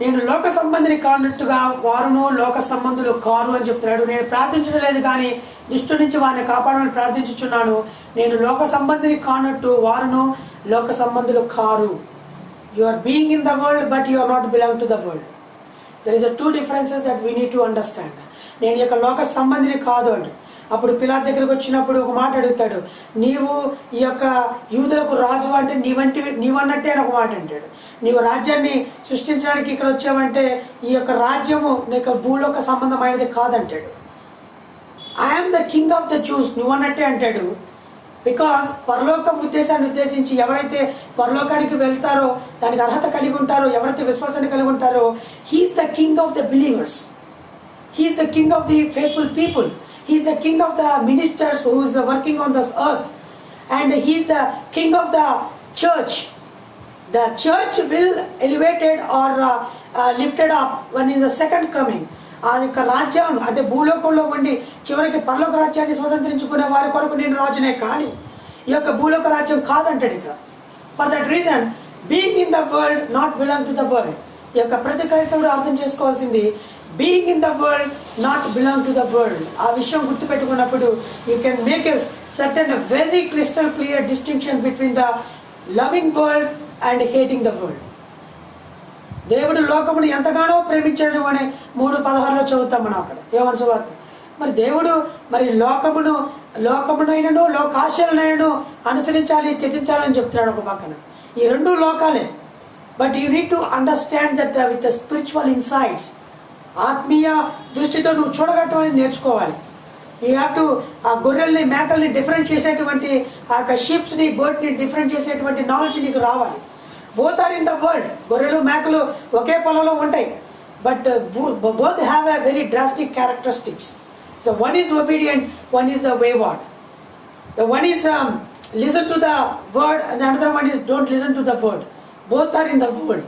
నేను లోక సంబంధిని కానట్టుగా వారును లోక సంబంధులు కారు అని చెప్తున్నాడు. నేను ప్రార్థించడం లేదు కానీ దుష్టు నుంచి వారిని కాపాడమని ప్రార్థించుచున్నాను. నేను లోక సంబంధిని కానట్టు వారును లోక సంబంధులు car. You are being in the world, but you are not belong to the world. There is a two differences that we need to understand. నేను యొక్క లోక సంబంధిని కాదు అండి. అప్పుడు పిలాతు దగ్గరకు వచ్చినప్పుడు ఒక మాట అడుగుతాడు, నీవు ఈ యొక్క యూదులకు రాజు అంటే నీవన్నట్టే అని ఒక మాట అంటాడు. నీవు రాజ్యాన్ని సృష్టించడానికి ఇక్కడ వచ్చావంటే ఈ యొక్క రాజ్యము నీకు భూలోక సంబంధమైనది కాదంటాడు. I'm the king of the Jews నువ్వన్నట్టే అంటాడు. బికాస్ పరలోక ఉద్దేశాన్ని ఉద్దేశించి ఎవరైతే పరలోకానికి వెళ్తారో, దానికి అర్హత కలిగి ఉంటారో, ఎవరైతే విశ్వాసాన్ని కలిగి ఉంటారో, he is the king of the believers, he is the king of the faithful people, he is the king of the ministers who is working on this earth, and he is the king of the church. The church will elevated or lifted up when in the second coming. ఆ యొక్క రాజ్యం అంటే భూలోకంలో ఉండి చివరికి పరలోక రాజ్యాన్ని స్వతంత్రించుకునే వారి కొరకు నేను రాజునే, కానీ ఈ యొక్క భూలోక రాజ్యం కాదంటాడు. ఇక for that reason being in the world not belong to the world. ఈ యొక్క ప్రతి క్రైస్తవుడు అర్థం చేసుకోవాల్సింది being in the world not belong to the world. ఆ విషయం గుర్తుపెట్టుకున్నప్పుడు you can make a certain very crystal clear distinction between the loving world and hating the world. దేవుడు లోకమును ఎంతగానో ప్రేమించాడు అని 3:16 చదువుతాం మనం అక్కడ యోహాను సువార్త. మరి దేవుడు మరి లోకమునైనను లోకాశలనైనను అనుసరించాలి, త్యజించాలని చెప్తున్నాడు ఒక పక్కన. ఈ రెండు లోకాలే. But you need to understand that with spiritual insights. ఆత్మీయ దృష్టితో నువ్వు చూడగట్టమని నేర్చుకోవాలి. యూ హ్యావ్ టు ఆ గొర్రెల్ని మేకల్ని డిఫరెంట్ చేసేటువంటి ఆ యొక్క షీప్స్ని గోట్ని డిఫరెంట్ చేసేటువంటి నాలెడ్జ్ నీకు రావాలి. Both are in the world. గొర్రెలు మేకలు ఒకే పొలంలో ఉంటాయి, but both have a very drastic characteristics. So one is obedient, one is the wayward. The one is listen to the word and another one is don't listen to the word. Both are in the world.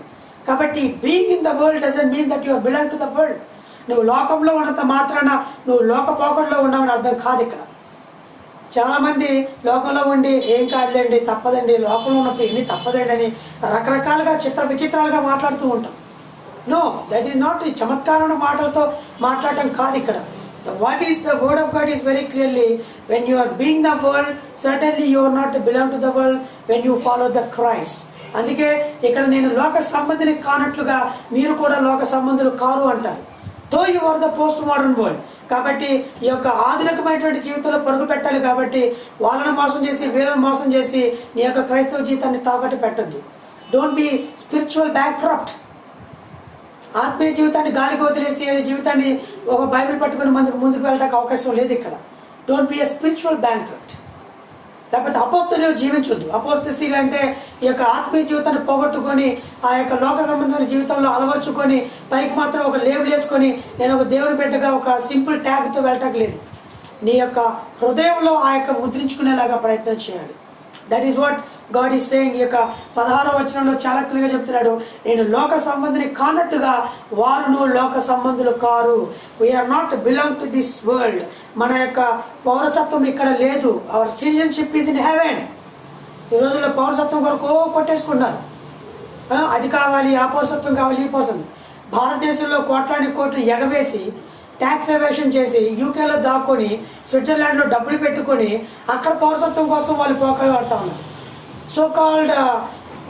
కాబట్టి being in the world doesn't mean that you are belong to the world. నువ్వు లోకంలో ఉన్నంత మాత్రాన నువ్వు లోక పోకడలో ఉన్నావని అర్థం కాదు. ఇక్కడ చాలా మంది లోకంలో ఉండి ఏం కాదులేండి, తప్పదండి, లోకంలో ఉన్నప్పుడు ఎన్ని తప్పదండి అని రకరకాలుగా విచిత్రాలుగా మాట్లాడుతూ ఉంటాం. No, that is not. ఈ చమత్కారమైన మాటలతో మాట్లాడటం కాదు ఇక్కడ. What is the word of God is very clearly when you are being the world certainly you are not belong to the world when you follow the Christ. అందుకే ఇక్కడ నేను లోక సంబంధిని కానట్లుగా మీరు కూడా లోక సంబంధులు కారు అంటారు. Though you are the post modern world. కాబట్టి ఈ యొక్క ఆధునికమైనటువంటి జీవితంలో పరుగు పెట్టాలి. కాబట్టి వాళ్ళని మోసం చేసి వీళ్ళని మోసం చేసి నీ యొక్క క్రైస్తవ జీవితాన్ని తాకట్టు పెట్టద్దు. Don't be spiritual bankrupt. ఆత్మీయ జీవితాన్ని గాలికి వదిలేసి జీవితాన్ని ఒక బైబిల్ పట్టుకుని ముందుకు వెళ్ళడానికి అవకాశం లేదు ఇక్కడ. Don't be a spiritual bankrupt. లేకపోతే అపోస్తలు జీవించొద్దు. అపోస్తలు అంటే ఈ యొక్క ఆత్మీయ జీవితాన్ని పోగొట్టుకొని ఆ యొక్క లోక సంబంధమైన జీవితంలో అలవర్చుకొని పైకి మాత్రం ఒక లేబుల్ వేసుకొని నేను ఒక దేవుని బిడ్డగా ఒక సింపుల్ ట్యాగ్తో వెళ్ళటం లేదు. నీ యొక్క హృదయంలో ఆ యొక్క ముద్రించుకునేలాగా ప్రయత్నం చేయాలి. That is what God is saying. ఈ యొక్క 16వ వచనంలో చాలా క్లియర్గా చెప్తున్నాడు, నేను లోక సంబంధిని కానట్టుగా వారును లోక సంబంధులు కారు. We are not belong to this world. మన యొక్క పౌరసత్వం ఇక్కడ లేదు. Our citizenship is in heaven. ఈ రోజుల్లో పౌరసత్వం కొరకు కొట్టేసుకున్నారు. అది కావాలి, ఆ పౌరసత్వం కావాలి, ఈ పౌరసత్వం. భారతదేశంలో కోట్లు ఎగవేసి ట్యాక్స్ ఎవేషన్ చేసి యూకేలో దాక్కొని స్విట్జర్లాండ్లో డబ్బులు పెట్టుకొని అక్కడ పౌరసత్వం కోసం వాళ్ళు పోకలు పడతా ఉన్నారు. So called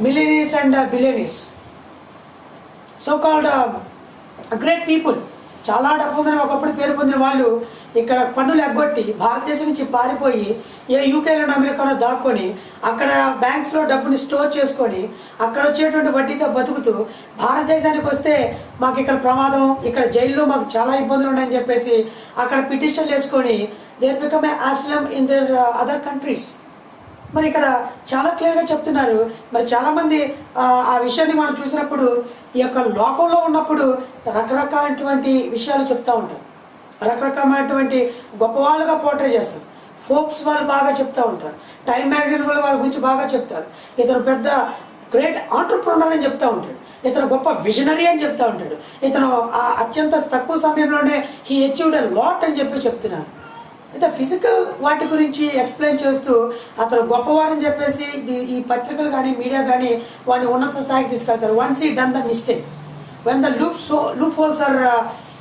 millionaires and billionaires, so called great people, చాలా డబ్బు ఉందని ఒకప్పుడు పేరు పొందిన వాళ్ళు ఇక్కడ పన్నులు ఎగ్గొట్టి భారతదేశం నుంచి పారిపోయి యూకేలో అమెరికాలో దాక్కొని అక్కడ బ్యాంక్స్లో డబ్బుని స్టోర్ చేసుకొని అక్కడ వచ్చేటువంటి వడ్డీతో బతుకుతూ భారతదేశానికి వస్తే మాకు ఇక్కడ ప్రమాదం, ఇక్కడ జైల్లో మాకు చాలా ఇబ్బందులు ఉన్నాయని చెప్పేసి అక్కడ పిటిషన్లు వేసుకొని there become a asylum in their other countries. మరి ఇక్కడ చాలా క్లియర్గా చెప్తున్నారు. మరి చాలామంది ఆ విషయాన్ని మనం చూసినప్పుడు ఈ యొక్క లోకంలో ఉన్నప్పుడు రకరకాలైనటువంటి విషయాలు చెప్తూ ఉంటారు. రకరకాలైనటువంటి గొప్పవాళ్ళుగా పోర్ట్రే చేస్తారు. ఫోక్స్ వాళ్ళు బాగా చెప్తూ ఉంటారు. టైం మ్యాగజైన్ వాళ్ళు వాళ్ళ గురించి బాగా చెప్తారు. ఇతను పెద్ద గ్రేట్ ఆంటర్ప్రెనర్ అని చెప్తూ ఉంటాడు. ఇతను గొప్ప విజనరీ అని చెప్తూ ఉంటాడు. ఇతను అత్యంత తక్కువ సమయంలోనే హీ అచీవ్డ్ ఎ లాట్ అని చెప్పి చెప్తున్నారు. అయితే ఫిజికల్ వాటి గురించి ఎక్స్ప్లెయిన్ చేస్తూ అతను గొప్పవాడని చెప్పేసి ఈ పత్రికలు కానీ మీడియా కానీ వాడిని ఉన్నత స్థాయికి తీసుకెళ్తారు. Once he done the mistake when the loop holes are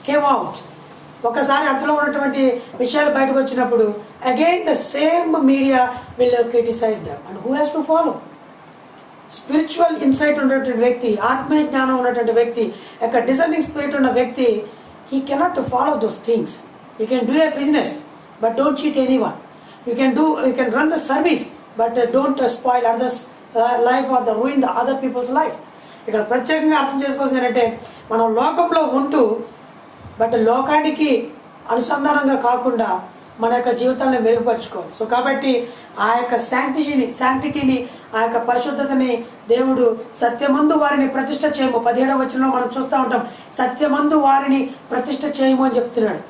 came out. ఒకసారి అందులో ఉన్నటువంటి విషయాలు బయటకు వచ్చినప్పుడు again the same media will criticize them. And who has to follow? Spiritual insight ఉన్నటువంటి వ్యక్తి, ఆత్మీయ జ్ఞానం ఉన్నటువంటి వ్యక్తి, యొక్క డిజర్నింగ్ స్పిరిట్ ఉన్న వ్యక్తి, he cannot follow those things. You can do a business but don't cheat anyone. You can run the service, but don't spoil others life or ruin the other people's life. ఇక్కడ ప్రత్యేకంగా అర్థం చేసుకోవాల్సింది ఏంటంటే మనం లోకంలో ఉంటూ బట్ లోకానికి అనుసంధానంగా కాకుండా మన యొక్క జీవితాన్ని మెరుగుపరుచుకోవాలి. సో కాబట్టి ఆ యొక్క శాంక్టిటీని ఆ యొక్క పరిశుద్ధతని దేవుడు సత్యమందు వారిని ప్రతిష్ఠ చేయము. 17వ వచనంలో మనం చూస్తూ ఉంటాం, సత్యమందు వారిని ప్రతిష్ఠ చేయము అని చెప్తున్నాడు.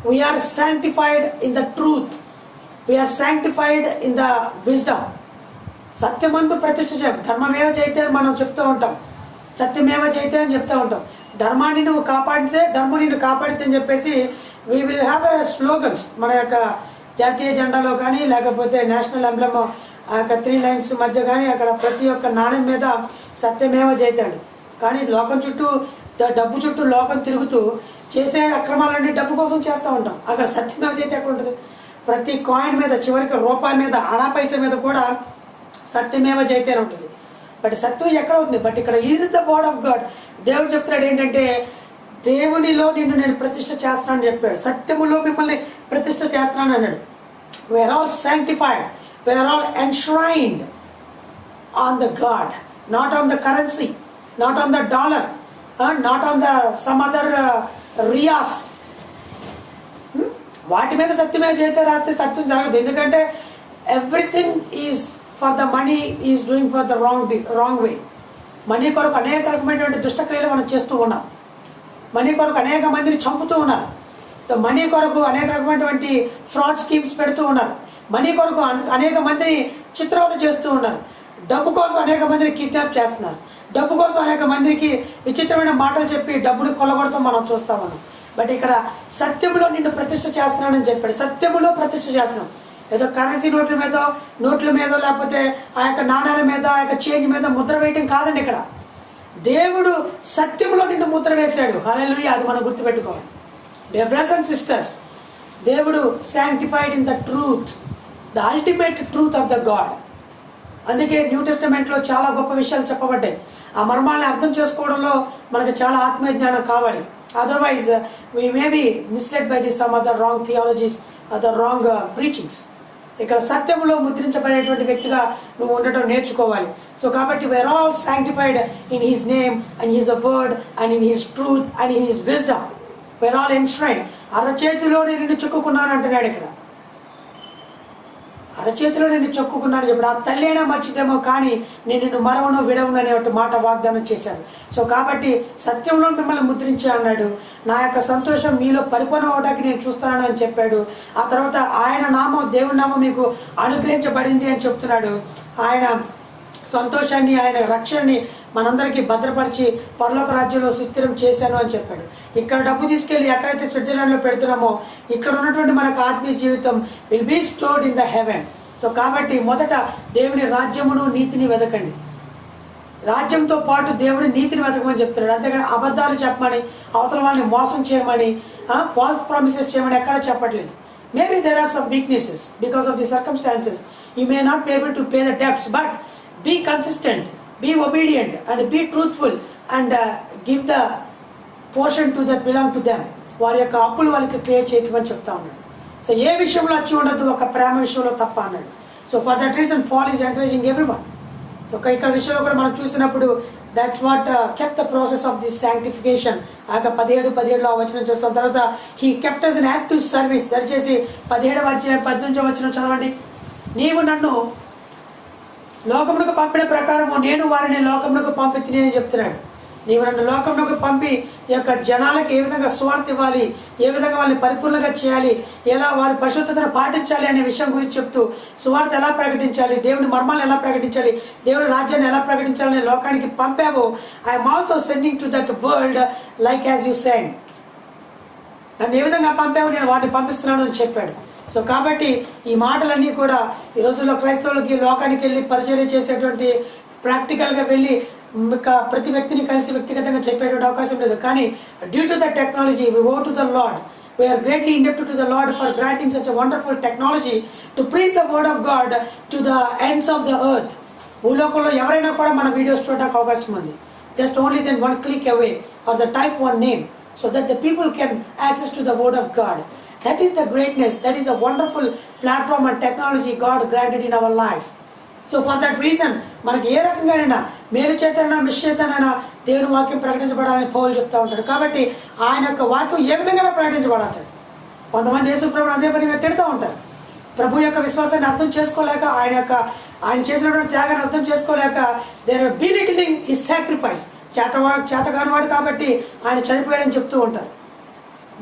We are sanctified in the truth. We are sanctified in the wisdom. సత్యమందు ప్రతిష్ఠ చేయం. ధర్మమేవ జయితే మనం చెప్తూ ఉంటాం, సత్యమేవ జయితే అని చెప్తూ ఉంటాం. ధర్మాన్ని నువ్వు కాపాడితే ధర్మం నిన్ను కాపాడితే అని చెప్పేసి we will have a slogans. మన యొక్క జాతీయ జెండాలో కానీ లేకపోతే నేషనల్ ఎంబ్లమ్ ఆ యొక్క 3 లైన్స్ మధ్య కానీ అక్కడ ప్రతి ఒక్క నాణ్యం మీద సత్యమేవ జయితాడు. కానీ లోకం చుట్టూ డబ్బు చుట్టూ లోకం తిరుగుతూ చేసే అక్రమాలన్నీ డబ్బు కోసం చేస్తూ ఉంటాం. అక్కడ సత్యమేవ జయతే ఎక్కడ ఉంటుంది? ప్రతి కాయిన్ మీద, చివరికి రూపాయి మీద, అనా పైసా మీద కూడా సత్యమేవ జయతే అని ఉంటుంది. బట్ సత్యం ఎక్కడ ఉంది? బట్ ఇక్కడ is the word of God. దేవుడు చెప్తున్నాడు ఏంటంటే, దేవునిలో నిన్ను నేను ప్రతిష్ఠ చేస్తున్నానని చెప్పాడు. సత్యములో మిమ్మల్ని ప్రతిష్ఠ చేస్తున్నాను అన్నాడు. We are all sanctified, we are all enshrined on the God, not on the currency, not on the dollar, not on the some other riyas. వాటి మీద సత్యమే చేస్తే రాస్తే సత్యం జరగదు. ఎందుకంటే everything is for the money, is doing for the wrong way. Money కొరకు అనేక రకమైనటువంటి దుష్టక్రియలు మనం చేస్తూ ఉన్నాం. మనీ కొరకు అనేక మందిని చంపుతూ ఉన్నారు. మనీ కొరకు అనేక రకమైనటువంటి ఫ్రాడ్ స్కీమ్స్ పెడుతూ ఉన్నారు. మనీ కొరకు అనేక మందిని చిత్రవద చేస్తూ ఉన్నారు. డబ్బు కోసం అనేక మందిని కిడ్నాప్ చేస్తున్నారు. డబ్బు కోసం అనేక మందికి విచిత్రమైన మాటలు చెప్పి డబ్బుని కొల్లగొడతాం మనం చూస్తా ఉన్నాం. బట్ ఇక్కడ సత్యములో నిన్ను ప్రతిష్ఠ చేస్తున్నానని చెప్పాడు. సత్యములో ప్రతిష్ఠ చేస్తున్నాం. ఏదో కరెన్సీ నోట్ల మీద లేకపోతే ఆ యొక్క నాణ్యాల మీద, ఆ యొక్క చేంజ్ మీద ముద్ర వేయటం కాదండి. ఇక్కడ దేవుడు సత్యములో నిన్ను ముద్ర వేశాడు. హల్లెలూయా. అది మనం గుర్తుపెట్టుకోవాలి. డియర్ బ్రదర్స్ అండ్ సిస్టర్స్, దేవుడు sanctified in the truth, the ultimate truth of the God. అందుకే న్యూ టెస్టమెంట్లో చాలా గొప్ప విషయాలు చెప్పబడ్డాయి. ఆ మర్మాన్ని అర్థం చేసుకోవడంలో మనకు చాలా ఆత్మీయ జ్ఞానం కావాలి. Otherwise we may be misled by the some other wrong theologies, other wrong preachings. ఇక్కడ సత్యంలో ముద్రించబడేటువంటి వ్యక్తిగా నువ్వు ఉండటం నేర్చుకోవాలి. సో కాబట్టి we are all sanctified in his name and his word and in his truth and in his wisdom. We are all enshrined. అరచేతిలో నిన్ను చెక్కుకున్నాను అంటున్నాడు ఇక్కడ. అరచేతిలో నిన్ను చెక్కుకున్నాను చెప్పాడు. ఆ తల్లి అయినా మర్చిదేమో కానీ నేను నిన్ను మరవను విడవను అనే మాట వాగ్దానం చేశాను. సో కాబట్టి సత్యంలో మిమ్మల్ని ముద్రించా అన్నాడు. నా యొక్క సంతోషం మీలో పరిపూర్ణం అవడానికి నేను చూస్తాను అని చెప్పాడు. ఆ తర్వాత ఆయన నామం, దేవుని నామం మీకు అనుగ్రహించబడింది అని చెప్తున్నాడు. ఆయన సంతోషాన్ని, ఆయన రక్షణని మనందరికీ భద్రపరిచి పరలోక రాజ్యంలో సుస్థిరం చేశాను అని చెప్పాడు. ఇక్కడ డబ్బు తీసుకెళ్లి ఎక్కడైతే స్విట్జర్లాండ్లో పెడుతున్నామో ఇక్కడ ఉన్నటువంటి మనకు ఆత్మీయ జీవితం will be stored in the heaven. So కాబట్టి మొదట దేవుని రాజ్యమును నీతిని వెతకండి. రాజ్యంతో పాటు దేవుడి నీతిని వెతకమని చెప్తున్నాడు. అంతేగాని అబద్ధాలు చెప్పమని, అవతల వాళ్ళని మోసం చేయమని, ఫాల్స్ ప్రామిసెస్ చేయమని ఎక్కడ చెప్పట్లేదు. Maybe there are some weaknesses because of the circumstances. You may not be able to pay the debts, but be consistent, be obedient and be truthful and give the portion to that belong to them. వారి యొక్క అప్పులు వాళ్ళకి create చేయమని చెప్తా ఉన్నాడు. So ఏ విషయంలో వచ్చి ఉండదు, ఒక ప్రేమ విషయంలో తప్ప అన్నాడు. So for that reason Paul is encouraging everyone. So ఇక్కడ విషయంలో కూడా మనం చూసినప్పుడు that's what kept the process of this sanctification. ఆ యొక్క 17 వచనం చూస్తున్న తర్వాత he kept us on active service. దయచేసి 17వ అధ్యాయం 18వ వచనం చదవండి. నీవు నన్ను లోకమునకు పంపిన ప్రకారము నేను వారిని లోకమునకు పంపితిని అని చెప్తున్నాడు. నీవు నన్ను లోకమునకు పంపి ఈ యొక్క జనాలకు ఏ విధంగా స్వార్థ ఇవ్వాలి, ఏ విధంగా వాళ్ళని పరిపూర్ణంగా చేయాలి, ఎలా వారి పరిశుద్ధతను పాటించాలి అనే విషయం గురించి చెప్తూ సువార్త ఎలా ప్రకటించాలి, దేవుని మర్మాలను ఎలా ప్రకటించాలి, దేవుని రాజ్యాన్ని ఎలా ప్రకటించాలని లోకానికి పంపావు. I'm also sending to that world like as you send. నన్ను ఏ విధంగా పంపావు, నేను వారిని పంపిస్తున్నాను అని చెప్పాడు. సో కాబట్టి ఈ మాటలన్నీ కూడా ఈ రోజుల్లో క్రైస్తవులకి లోకానికి వెళ్ళి పరిచర్య చేసేటువంటి ప్రాక్టికల్గా వెళ్ళి ప్రతి వ్యక్తిని కలిసి వ్యక్తిగతంగా చెప్పేటువంటి అవకాశం లేదు. కానీ due to the technology we owe to the Lord. We are greatly indebted to the Lord for granting such a wonderful technology to preach the word of God to the ends of the earth. భూలోకంలో ఎవరైనా కూడా మన videos చూడడానికి అవకాశం ఉంది. Just only then one click away or the type one name so that the people can access to the word of God. That is the greatness. That is a wonderful platform and technology God granted in our life. So for that reason మనకి ఏ రకంగానైనా మేలు చేతనైనా miss చేతనైనా దేవుని వాక్యం ప్రకటించబడాలని పౌలు చెప్తా ఉంటాడు. కాబట్టి ఆయన యొక్క వాక్యం ఏ విధంగా ప్రకటించబడాలి. కొంతమంది యేసు ప్రభువుని అదే పనిగా తిడుతూ ఉంటారు. ప్రభు యొక్క విశ్వాసాన్ని అర్థం చేసుకోలేక, ఆయన చేసినటువంటి త్యాగాన్ని అర్థం చేసుకోలేక దే ఆర్ బిలిటిలింగ్ హిస్ సాక్రిఫైస్. చేతగానివాడు కాబట్టి ఆయన చనిపోయాడని చెప్తూ ఉంటారు.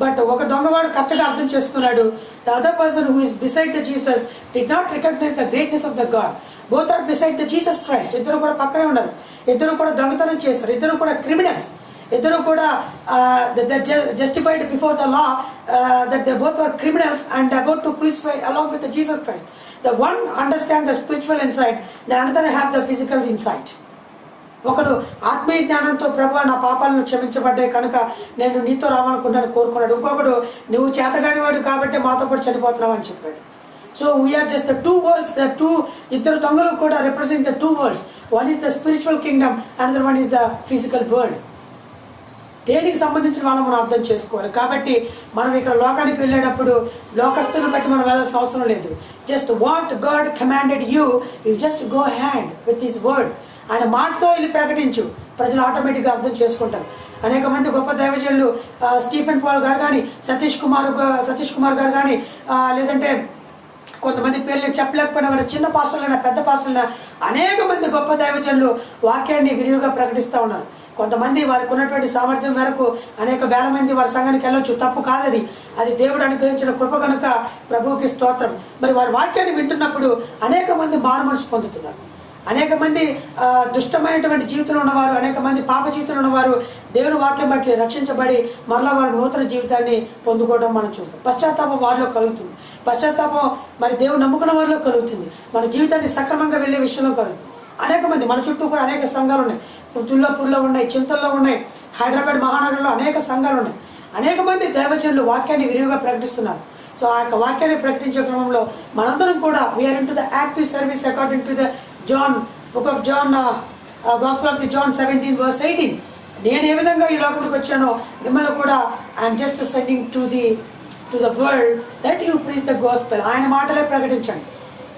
బట్ ఒక దొంగవాడు కరెక్ట్గా అర్థం చేసుకున్నాడు. The other person who is beside the Jesus did not recognize the greatness of the God. Both are beside the Jesus Christ. ఇద్దరు కూడా పక్కనే ఉన్నారు. ఇద్దరు కూడా దొంగతనం చేశారు. ఇద్దరు కూడా క్రిమినల్స్. ఇద్దరు కూడా justified before the law that they both are criminals and about to crucify along with the Jesus Christ. The one understand the spiritual insight, the another have the physical insight. ఒకడు ఆత్మీయ జ్ఞానంతో ప్రభు నా పాపాలను క్షమించబడ్డాయి కనుక నేను నీతో రావాలనుకున్నాను కోరుకున్నాడు. ఇంకొకడు నువ్వు చేతగానివాడు కాబట్టి మాతో పాటు చనిపోతున్నావు అని చెప్పాడు. So we are just the two worlds, ఇద్దరు దొంగలు కూడా represent the two worlds. One is the spiritual kingdom, another one is the physical world. దేనికి సంబంధించిన వాళ్ళని మనం అర్థం చేసుకోవాలి. కాబట్టి మనం ఇక్కడ లోకానికి వెళ్ళేటప్పుడు లోకస్తులను బట్టి మనం వెళ్ళాల్సిన అవసరం లేదు. Just what God commanded you just go hand with his word. ఆయన మాటతో వెళ్ళి ప్రకటించు, ప్రజలు ఆటోమేటిక్గా అర్థం చేసుకుంటారు. అనేక మంది గొప్ప దైవజనులు స్టీఫెన్ పాల్ గారు కానీ, సతీష్ కుమార్ గారు కానీ, లేదంటే కొంతమంది పేర్లు చెప్పలేకపోయినా కూడా చిన్న పాస్టర్లైనా పెద్ద పాస్టర్లైనా అనేక మంది గొప్ప దైవజనులు వాక్యాన్ని విరివిగా ప్రకటిస్తూ ఉన్నారు. కొంతమంది వారికి ఉన్నటువంటి సామర్థ్యం మేరకు అనేక వేల మంది వారి సంఘానికి వెళ్ళొచ్చు, తప్పు కాదది. అది దేవుడు అనుగ్రహించిన కృప కనుక ప్రభువుకి స్తోత్రం. మరి వారి వాక్యాన్ని వింటున్నప్పుడు అనేక మంది మారు మనసు పొందుతున్నారు. అనేక మంది దుష్టమైనటువంటి జీవితంలో ఉన్నవారు, అనేక మంది పాప జీవితంలో ఉన్నవారు దేవుని వాక్యం బట్టి రక్షించబడి మరలా వారి నూతన జీవితాన్ని పొందుకోవడం మనం చూస్తాం. పశ్చాత్తాపం వారిలో కలుగుతుంది. పశ్చాత్తాపం మరి దేవుడు నమ్ముకున్న వారిలో కలుగుతుంది. మన జీవితాన్ని సక్రమంగా వెళ్ళే విషయంలో కలుగుతుంది. అనేక మంది మన చుట్టూ కూడా అనేక సంఘాలు ఉన్నాయి. తుల్లాపూర్లో ఉన్నాయి, చింతల్లో ఉన్నాయి, హైదరాబాద్ మహానగరంలో అనేక సంఘాలు ఉన్నాయి. అనేక మంది దైవజనులు వాక్యాన్ని విరివిగా ప్రకటిస్తున్నారు. సో ఆ యొక్క వాక్యాన్ని ప్రకటించే క్రమంలో మనందరం కూడా we are in to the active service according to the book of John, gospel of the John 17:18. నేను ఏ విధంగా ఈ లోకంలోకి వచ్చానో మిమ్మల్ని కూడా I'm just sending to the world that you preach the gospel. ఆయన మాటలే ప్రకటించండి.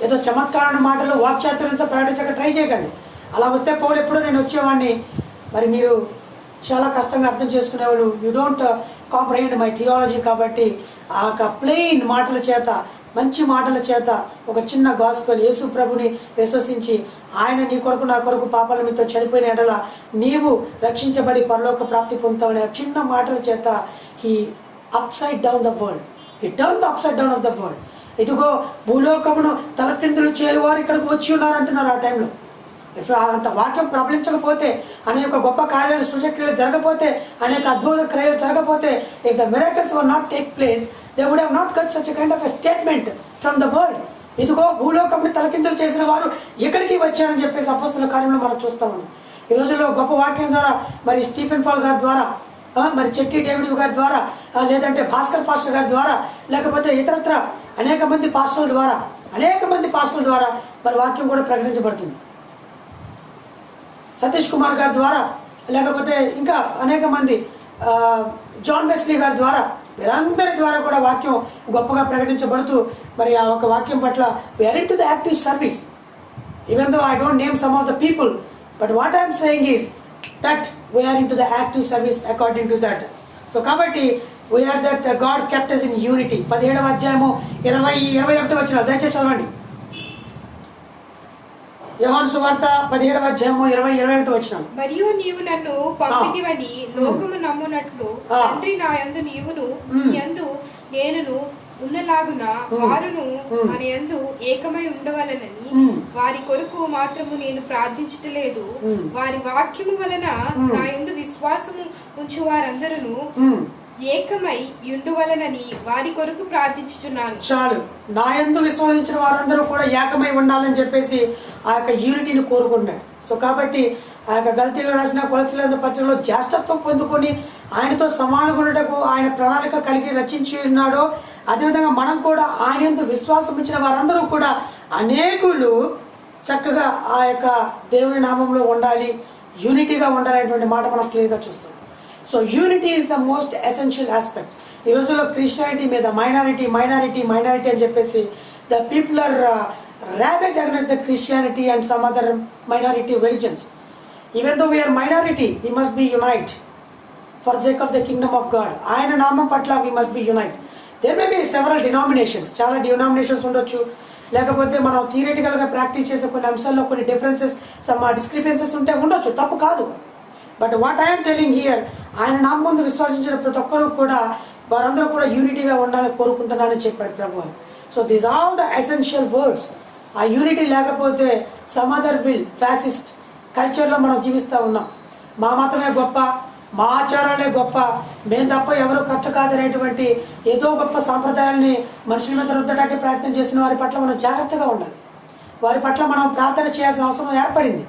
ఏదో చమత్కారమైన మాటలు వాక్చాతుర్యంతో ప్రకటించక ట్రై చేయకండి. అలా వస్తే పౌలు ఎప్పుడో నేను వచ్చేవాడిని. మరి మీరు చాలా కష్టంగా అర్థం చేసుకునేవాళ్ళు. You don't comprehend my theology. కాబట్టి ఆ యొక్క ప్లెయిన్ మాటల చేత, మంచి మాటల చేత ఒక చిన్న గాస్పెల్, యేసు ప్రభుని విశ్వసించి ఆయన నీ కొరకు నా కొరకు పాపాల మీతో చనిపోయిన ఎడల నీవు రక్షించబడి పరలోక ప్రాప్తి పొందుతావనే చిన్న మాటల చేత he upside down the world. He turn the upside down of the world. ఇదిగో భూలోకమును తలక్రిందులు చేయవారు ఇక్కడికి వచ్చి ఉన్నారంటున్నారు. ఆ టైంలో అంత వాక్యం ప్రబలించకపోతే, అనేక గొప్ప కార్యాలు, సూచక్రియలు జరగకపోతే, అనేక అద్భుత క్రియలు జరగకపోతే, if the miracles were not take place, they would have not got such kind of a statement from the world. ఇదిగో భూలోకంని తలకిందులు చేసిన వారు ఎక్కడికి వచ్చారని చెప్పేసి అపొస్తలుల కార్యంలో మనం చూస్తా ఉన్నాం. ఈ రోజుల్లో గొప్ప వాక్యం ద్వారా, మరి స్టీఫెన్ పాల్ గారి ద్వారా, మరి చెట్టి డేవిడ్ గారి ద్వారా, లేదంటే భాస్కర్ పాస్టర్ గారి ద్వారా, లేకపోతే ఇతరత్ర అనేక మంది పాస్టర్ల ద్వారా మరి వాక్యం కూడా ప్రకటించబడుతుంది. సతీష్ కుమార్ గారి ద్వారా, లేకపోతే ఇంకా అనేక మంది జాన్ వెస్లీ గారి ద్వారా, వీరందరి ద్వారా కూడా వాక్యం గొప్పగా ప్రకటించబడుతూ మరి ఆ ఒక వాక్యం పట్ల we are in to the active service. Even though I don't name some of the people, but what I'm saying is that we are in to the active service according to that. So కాబట్టి we are that God kept us ఇన్ unity. 17వ అధ్యాయము 20-21 వచనాలు దయచేసి చదవండి. యోహాను సువార్త 17వ అధ్యాయము 20-21 వచనాలు. మరియు నీవు నన్ను పంపితివని లోకము నమ్మునట్లు తండ్రి నా యందు నీవును నీ యందు నేనును ఉన్నలాగున వారును మన యందు ఏకమై ఉండవలనని వారి కొరకు మాత్రము నేను ప్రార్థించటలేదు. వారి వాక్యము వలన నా యందు విశ్వాసము ఉంచు వారందరూ ఏకమై ఉండువలనని వారి కొరకు ప్రార్థించుచున్నాను. చాలు, నా యందు విశ్వసించిన వారందరూ కూడా ఏకమై ఉండాలని చెప్పేసి ఆ యొక్క యూనిటీని కోరుకున్నాడు. సో కాబట్టి ఆ యొక్క గల్తీలో రాసిన కొలసీల పత్రికలో జ్యేష్ఠత్వం పొందుకొని ఆయనతో సమానుగుణకు ఆయన ప్రణాళిక కలిగి రచించి ఉన్నాడో, అదేవిధంగా మనం కూడా ఆయన యందు విశ్వాసం ఇచ్చిన వారందరూ కూడా అనేకులు చక్కగా ఆ యొక్క దేవుని నామంలో ఉండాలి, యూనిటీగా ఉండాలనేటువంటి మాట మనం క్లియర్గా చూస్తాం. So unity is the most essential aspect. ఈ రోజుల్లో క్రిస్టియానిటీ మీద మైనారిటీ అని చెప్పేసి the people are ravage against the Christianity and some other minority religions. Even though we are minority, we must be unite for the sake of the kingdom of God. ఆయన నామం పట్ల we must be unite. There may be several denominations. చాలా denominations ఉండొచ్చు, లేకపోతే మనం థియరిటికల్గా practice చేసే కొన్ని అంశాల్లో కొన్ని డిఫరెన్సెస్, సమ్ డిస్క్రిపెన్సెస్ ఉంటే ఉండొచ్చు, తప్పు కాదు. But what I'm telling here, ఆయన నామం ముందు విశ్వసించిన ప్రతి ఒక్కరూ కూడా వారందరూ కూడా యూనిటీగా ఉండాలని కోరుకుంటున్నానని చెప్పాడు ప్రభు. So these all the essential words. ఆ యూనిటీ లేకపోతే సమ్ అదర్ ఫ్యాసిస్ట్ కల్చర్లో మనం జీవిస్తూ ఉన్నాం. మా మతమే గొప్ప, మా ఆచారాలే గొప్ప, మేము తప్ప ఎవరు కరెక్ట్ కాదనేటువంటి ఏదో గొప్ప సాంప్రదాయాల్ని మనుషుల మీద రుద్దడానికి ప్రయత్నం చేసిన వారి పట్ల మనం జాగ్రత్తగా ఉండాలి. వారి పట్ల మనం ప్రార్థన చేయాల్సిన అవసరం ఏర్పడింది.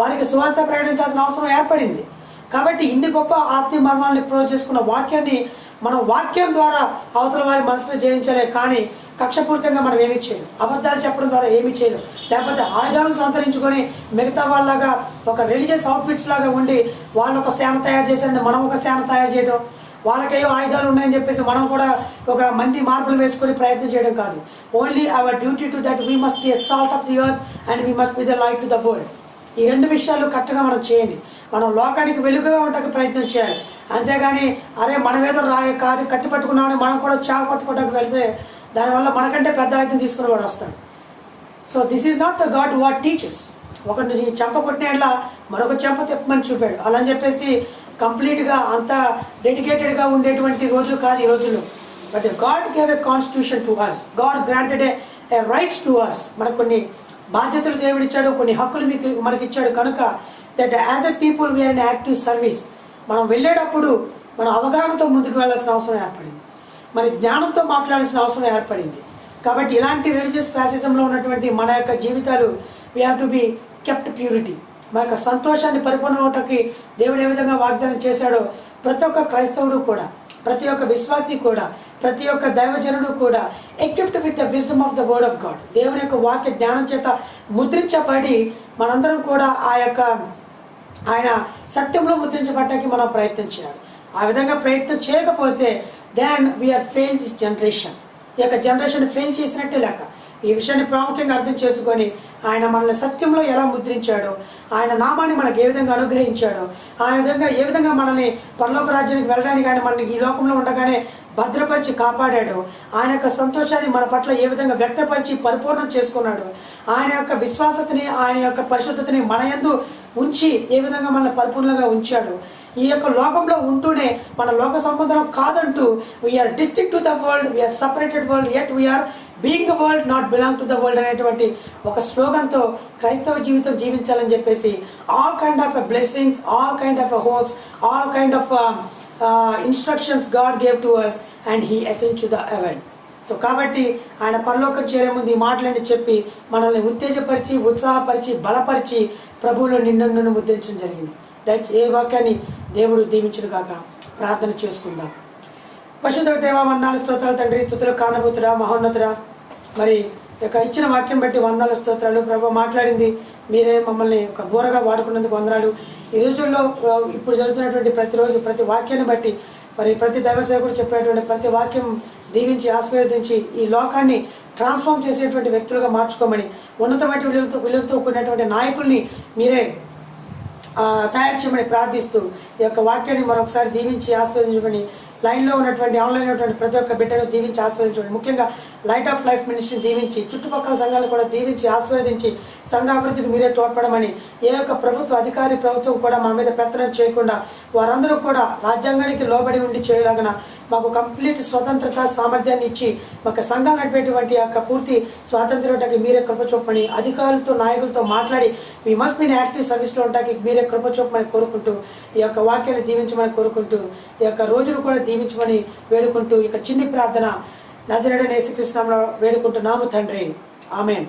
వారికి సువార్త ప్రకటించాల్సిన అవసరం ఏర్పడింది. కాబట్టి ఇన్ని గొప్ప ఆత్మీయ మర్మాలను ప్రూవ్ చేసుకున్న వాక్యాన్ని మనం వాక్యం ద్వారా అవతల వారి మనసులో జయించలే, కానీ కక్షపూరితంగా మనం ఏమీ చేయలేం. అబద్ధాలు చెప్పడం ద్వారా ఏమీ చేయలేం. లేకపోతే ఆయుధాలను సంతరించుకొని మిగతా వాళ్ళలాగా ఒక రిలీజియస్ అవుట్ఫిట్స్ లాగా ఉండి వాళ్ళు ఒక సేన తయారు చేశారంటే మనం ఒక సేన తయారు చేయడం, వాళ్ళకేయో ఆయుధాలు ఉన్నాయని చెప్పేసి మనం కూడా ఒక మంది మార్పులు వేసుకొని ప్రయత్నం చేయడం కాదు. Only our duty to that we must be a salt of the earth and we must be the light to the world. ఈ రెండు విషయాలు కరెక్ట్గా మనం చేయండి. మనం లోకానికి వెలుగుగా ఉండడానికి ప్రయత్నం చేయాలి. అంతేగాని అరే మనమేదో కత్తి పట్టుకున్నామని మనం కూడా చావు పట్టుకోవడానికి వెళ్తే దానివల్ల మనకంటే పెద్ద ఆయుధం తీసుకుని వాడు వస్తాడు. So this is not the God what teachers. ఒకటి చెంప కొట్టినట్లా మరొక చెంప తిప్పమని చూపాడు. అలా అని చెప్పేసి కంప్లీట్గా అంత డెడికేటెడ్గా ఉండేటువంటి రోజులు కాదు ఈ రోజుల్లో. But God gave a constitution to us, God granted a rights to us. మనకు కొన్ని బాధ్యతలు దేవుడిచ్చాడు, కొన్ని హక్కులు మనకి ఇచ్చాడు. కనుక that as a people we are in active service. మనం వెళ్ళేటప్పుడు మన అవగాహనతో ముందుకు వెళ్ళాల్సిన అవసరం ఏర్పడింది, మరి జ్ఞానంతో మాట్లాడాల్సిన అవసరం ఏర్పడింది. కాబట్టి ఇలాంటి రిలీజియస్ ఫ్యాసిజంలో ఉన్నటువంటి మన యొక్క జీవితాలు we have to be kept purity. మన యొక్క సంతోషాన్ని పరిపూర్ణకి దేవుడు ఏ విధంగా వాగ్దానం చేశాడో ప్రతి ఒక్క క్రైస్తవుడు కూడా, ప్రతి ఒక్క విశ్వాసి కూడా, ప్రతి ఒక్క దైవజనుడు కూడా equipped with the wisdom of the word of God, దేవుని యొక్క వాక్య జ్ఞానం చేత ముద్రించబడి మనందరం కూడా ఆయన సత్యంలో ముద్రించబడటానికి మనం ప్రయత్నం చేయాలి. ఆ విధంగా ప్రయత్నం చేయకపోతే then we are fail this generation. ఈ యొక్క జనరేషన్ ఫెయిల్ చేసినట్టే లెక్క. ఈ విషయాన్ని ప్రాముఖ్యంగా అర్థం చేసుకొని ఆయన మనల్ని సత్యంలో ఎలా ముద్రించాడో, ఆయన నామాన్ని మనకు ఏ విధంగా అనుగ్రహించాడో, ఆ విధంగా ఏ విధంగా మనల్ని పరలోక రాజ్యానికి వెళ్ళడానికి ఆయన మనల్ని ఈ లోకంలో ఉండగానే భద్రపరిచి కాపాడాడు, ఆయన యొక్క సంతోషాన్ని మన పట్ల ఏ విధంగా వ్యక్తపరిచి పరిపూర్ణం చేసుకున్నాడు, ఆయన యొక్క విశ్వాసతని ఆయన యొక్క పరిశుద్ధతని మన యందు ఉంచి ఏ విధంగా మనల్ని పరిపూర్ణంగా ఉంచాడు. ఈ యొక్క లోకంలో ఉంటూనే మన లోక సంబంధం కాదంటూ we are distinct to the world, we are separated world, yet we are being the world not belong to the world అనేటువంటి ఒక స్లోగన్తో క్రైస్తవ జీవితం జీవించాలని చెప్పేసి all kind of blessings, all kind of hopes, all kind of instructions God gave to us and he ascend to the heaven. So కాబట్టి ఆయన పరలోకం చేరే ముందు ఈ మాటలని చెప్పి మనల్ని ఉత్తేజపరిచి, ఉత్సాహపరిచి, బలపరిచి ప్రభువులో నిన్ను ముద్రించడం జరిగింది. ఏ వాక్యాన్ని దేవుడు దీవించును గాక. ప్రార్థన చేసుకుందాం. పరిశుద్ధ దేవా, వందనాలు స్తోత్రాలు తండ్రి. స్తుతులు కానబోతుడా, మహోన్నతుడా, మరి యొక్క ఇచ్చిన వాక్యం బట్టి వందనాలు స్తోత్రాలు. ప్రభు మాట్లాడింది మీరే, మమ్మల్ని ఒక బోరగా వాడుకున్నందుకు వందనాలు. ఈ రోజుల్లో ఇప్పుడు జరుగుతున్నటువంటి ప్రతిరోజు ప్రతి వాక్యాన్ని బట్టి మరి ప్రతి దైవ సేవకుడు చెప్పేటువంటి ప్రతి వాక్యం దీవించి ఆశీర్వదించి ఈ లోకాన్ని ట్రాన్స్ఫార్మ్ చేసేటువంటి వ్యక్తులుగా మార్చుకోమని, ఉన్నతమైన విలువలతో కూడినటువంటి నాయకుల్ని మీరే తయారు చేయమని ప్రార్థిస్తూ ఈ యొక్క వాక్యాన్ని మరొకసారి దీవించి ఆస్వాదించమని, లైన్లో ఉన్నటువంటి ఆన్లైన్ ఉన్నటువంటి ప్రతి ఒక్క బిడ్డను దీవించి ఆస్వాదించమని, ముఖ్యంగా లైట్ ఆఫ్ లైఫ్ మినిస్ట్రీని దీవించి చుట్టుపక్కల సంఘాలను కూడా దీవించి ఆస్వాదించి సంఘాభివృద్ధికి మీరే తోడ్పడమని, ఏ యొక్క ప్రభుత్వం కూడా మా మీద పెత్తనం చేయకుండా వారందరూ కూడా రాజ్యాంగానికి లోబడి ఉండి చేయలాగిన మాకు కంప్లీట్ స్వతంత్రత సామర్థ్యాన్ని ఇచ్చి మాకు సంఘాలు నడిపేటువంటి యొక్క పూర్తి స్వాతంత్ర్యానికి మీరే కృప చూపమని, అధికారులతో నాయకులతో మాట్లాడి వీ మస్ట్ బి యాక్టివ్ సర్వీస్లో ఉండడానికి మీరే కృప చూపమని కోరుకుంటూ, ఈ యొక్క వాక్యాన్ని దీవించమని కోరుకుంటూ, ఈ యొక్క రోజును కూడా దీవించమని వేడుకుంటూ, ఈ యొక్క చిన్ని ప్రార్థన నజరేయుడైన యేసుక్రీస్తు నామములో వేడుకుంటున్నాము తండ్రి. ఆమేన్.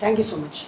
Thank you so much.